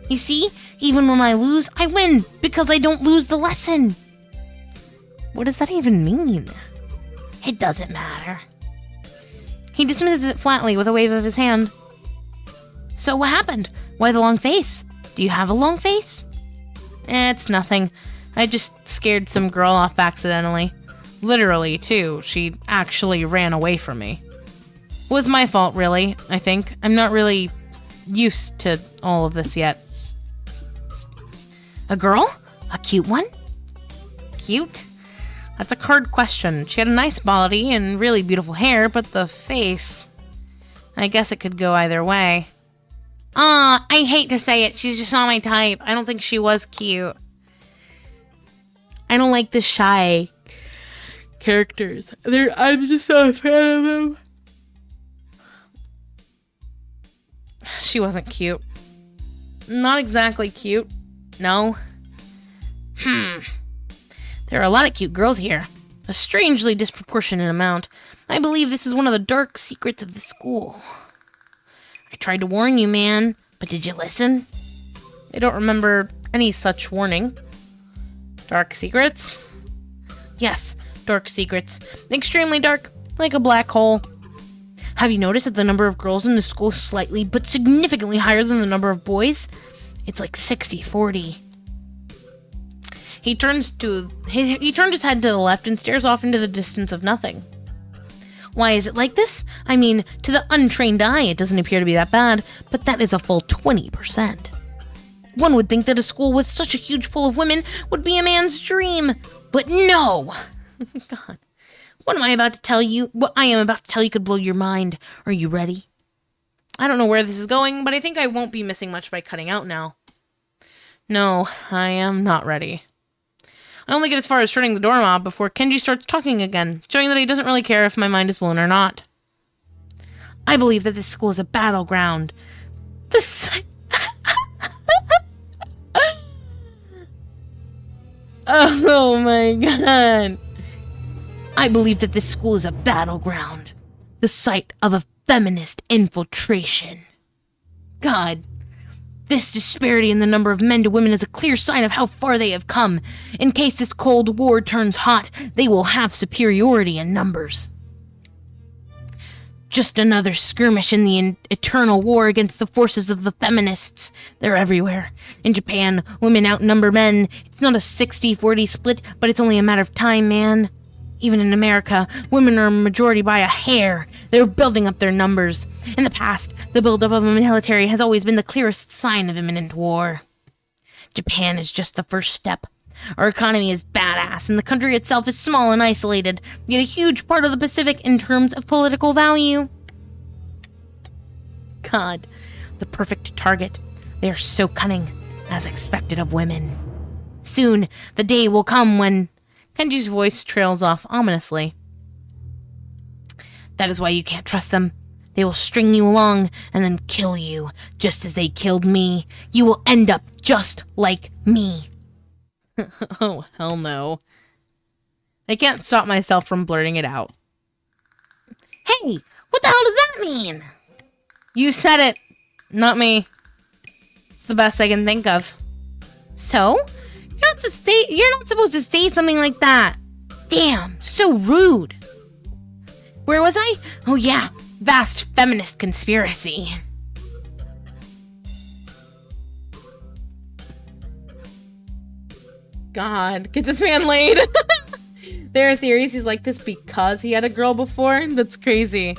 Speaker 1: You see? Even when I lose, I win, because I don't lose the lesson. What does that even mean? It doesn't matter. He dismisses it flatly with a wave of his hand. So what happened? Why the long face? Do you have a long face? It's nothing. I just scared some girl off accidentally. Literally, too. She actually ran away from me. It was my fault, really, I think. I'm not really used to all of this yet. A girl? A cute one? Cute? That's a hard question. She had a nice body and really beautiful hair, but the face... I guess it could go either way. I hate to say it. She's just not my type. I don't think she was cute. I don't like the shy characters. I'm just not a fan of them. She wasn't cute. Not exactly cute. No. There are a lot of cute girls here. A strangely disproportionate amount. I believe this is one of the dark secrets of the school. I tried to warn you, man, but did you listen? I don't remember any such warning. Dark secrets? Yes, dark secrets. Extremely dark, like a black hole. Have you noticed that the number of girls in the school is slightly but significantly higher than the number of boys? It's like 60-40. He turned his head to the left and stares off into the distance of nothing. Why is it like this? I mean, to the untrained eye, it doesn't appear to be that bad, but that is a full 20%. One would think that a school with such a huge pool of women would be a man's dream. But no! God. What I am about to tell you could blow your mind. Are you ready? I don't know where this is going, but I think I won't be missing much by cutting out now. No, I am not ready. I only get as far as turning the doorknob before Kenji starts talking again, showing that he doesn't really care if my mind is blown or not. I believe that this school is a battleground. Oh my god. I believe that this school is a battleground. The site of a feminist infiltration. God. This disparity in the number of men to women is a clear sign of how far they have come. In case this Cold War turns hot, they will have superiority in numbers. Just another skirmish in the eternal war against the forces of the feminists. They're everywhere. In Japan, women outnumber men. It's not a 60-40 split, but it's only a matter of time, man. Even in America, women are a majority by a hair. They're building up their numbers. In the past, the buildup of a military has always been the clearest sign of imminent war. Japan is just the first step. Our economy is badass, and the country itself is small and isolated, yet a huge part of the Pacific in terms of political value. God, the perfect target. They are so cunning, as expected of women. Soon, the day will come when... Kenji's voice trails off ominously. That is why you can't trust them. They will string you along and then kill you, just as they killed me. You will end up just like me. Oh, hell no. I can't stop myself from blurting it out. Hey, what the hell does that mean? You said it, not me. It's the best I can think of. So? You're not supposed to say something like that. Damn, so rude. Where was I? Oh yeah, vast feminist conspiracy. God, get this man laid. There are theories he's like this because he had a girl before. That's crazy.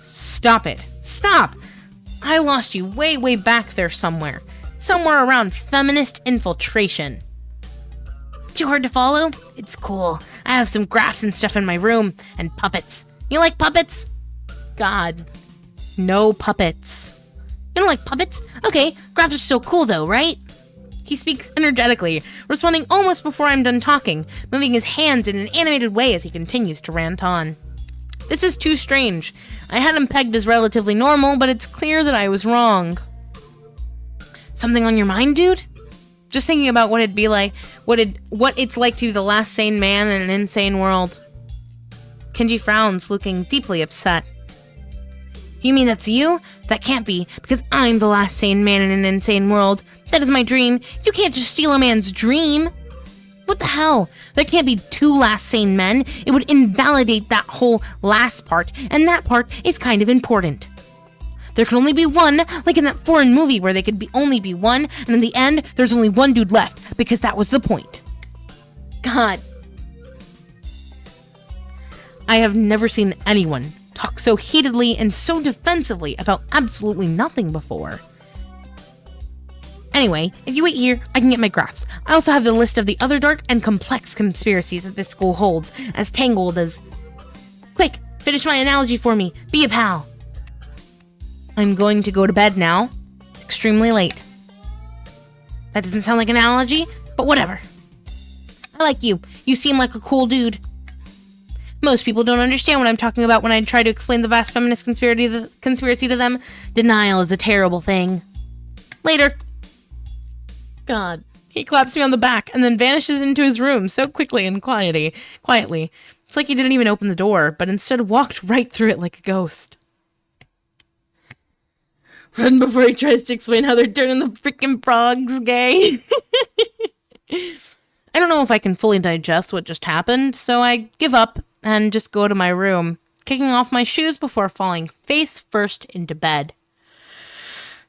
Speaker 1: Stop it. Stop. I lost you way back there somewhere. Somewhere around feminist infiltration. Too hard to follow? It's cool. I have some graphs and stuff in my room, and puppets. You like puppets? God. No puppets. You don't like puppets? Okay, graphs are so cool though, right? He speaks energetically, responding almost before I'm done talking, moving his hands in an animated way as he continues to rant on. This is too strange. I had him pegged as relatively normal, but it's clear that I was wrong. Something on your mind, dude? Just thinking about what it'd be like, what it's like to be the last sane man in an insane world. Kenji frowns, looking deeply upset. You mean that's you? That can't be, because I'm the last sane man in an insane world. That is my dream. You can't just steal a man's dream. What the hell? There can't be two last sane men. It would invalidate that whole last part, and that part is kind of important. There can only be one, like in that foreign movie where they could only be one, and in the end, there's only one dude left, because that was the point. God. I have never seen anyone talk so heatedly and so defensively about absolutely nothing before. Anyway, if you wait here, I can get my graphs. I also have the list of the other dark and complex conspiracies that this school holds, as tangled as... Quick, finish my analogy for me. Be a pal. I'm going to go to bed now. It's extremely late. That doesn't sound like an analogy, but whatever. I like you. You seem like a cool dude. Most people don't understand what I'm talking about when I try to explain the vast feminist conspiracy to them. Denial is a terrible thing. Later. God. He claps me on the back and then vanishes into his room so quickly and quietly. It's like he didn't even open the door, but instead walked right through it like a ghost. Run before he tries to explain how they're turning the freaking frogs gay. I don't know if I can fully digest what just happened, so I give up and just go to my room, kicking off my shoes before falling face first into bed.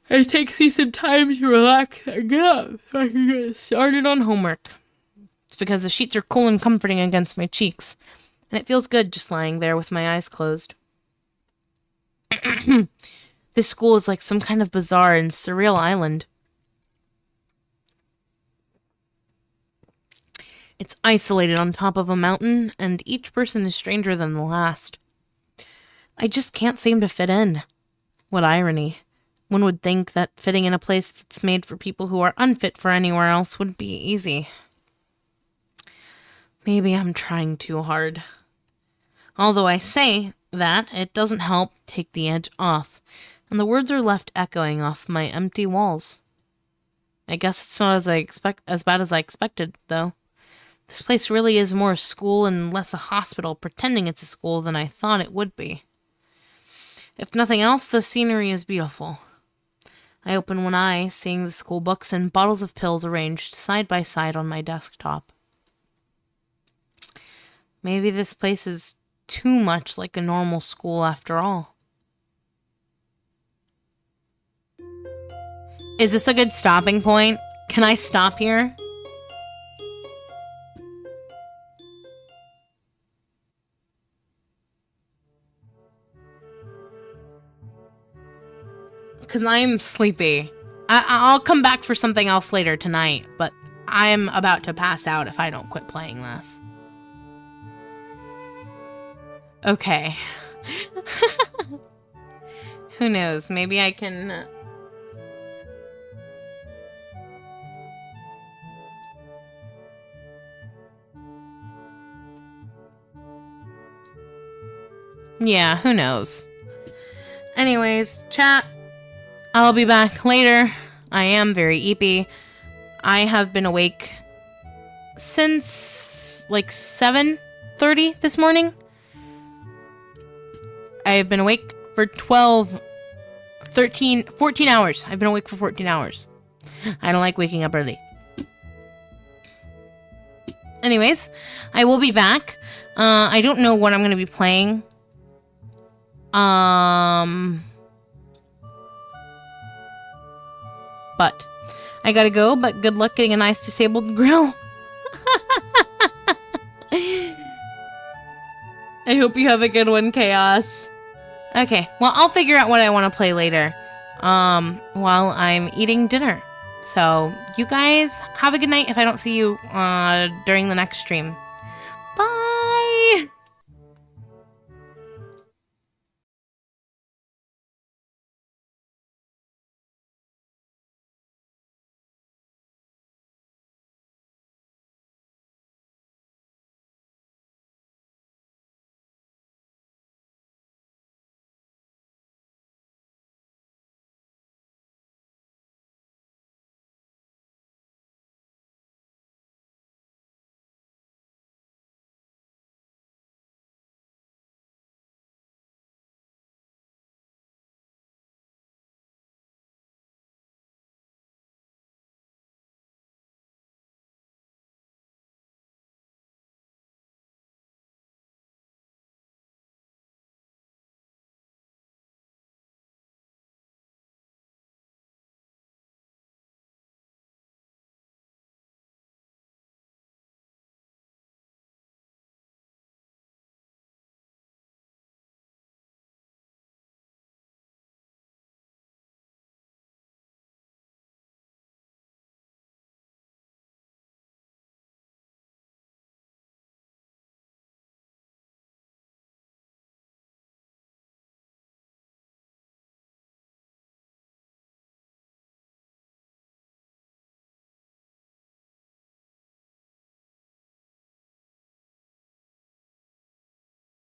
Speaker 1: It takes me some time to relax and get up so I can get started on homework. It's because the sheets are cool and comforting against my cheeks, and it feels good just lying there with my eyes closed. This school is like some kind of bizarre and surreal island. It's isolated on top of a mountain, and each person is stranger than the last. I just can't seem to fit in. What irony. One would think that fitting in a place that's made for people who are unfit for anywhere else would be easy. Maybe I'm trying too hard. Although I say that, it doesn't help take the edge off, and the words are left echoing off my empty walls. I guess it's not as bad as I expected, though. This place really is more a school and less a hospital, pretending it's a school than I thought it would be. If nothing else, the scenery is beautiful. I open one eye, seeing the school books and bottles of pills arranged side by side on my desktop. Maybe this place is too much like a normal school after all. Is this a good stopping point? Can I stop here? Because I'm sleepy. I'll come back for something else later tonight, but I'm about to pass out if I don't quit playing this. Okay. Who knows? Maybe I can... Yeah, who knows? Anyways, chat. I'll be back later. I am very eepy. I have been awake since like 7:30 this morning. I have been awake for 14 hours. I've been awake for 14 hours. I don't like waking up early. Anyways, I will be back. I don't know what I'm going to be playing. But I gotta go, but good luck getting a nice disabled grill. I hope you have a good one, Chaos. Okay, well, I'll figure out what I want to play later, while I'm eating dinner. So, you guys have a good night if I don't see you, during the next stream.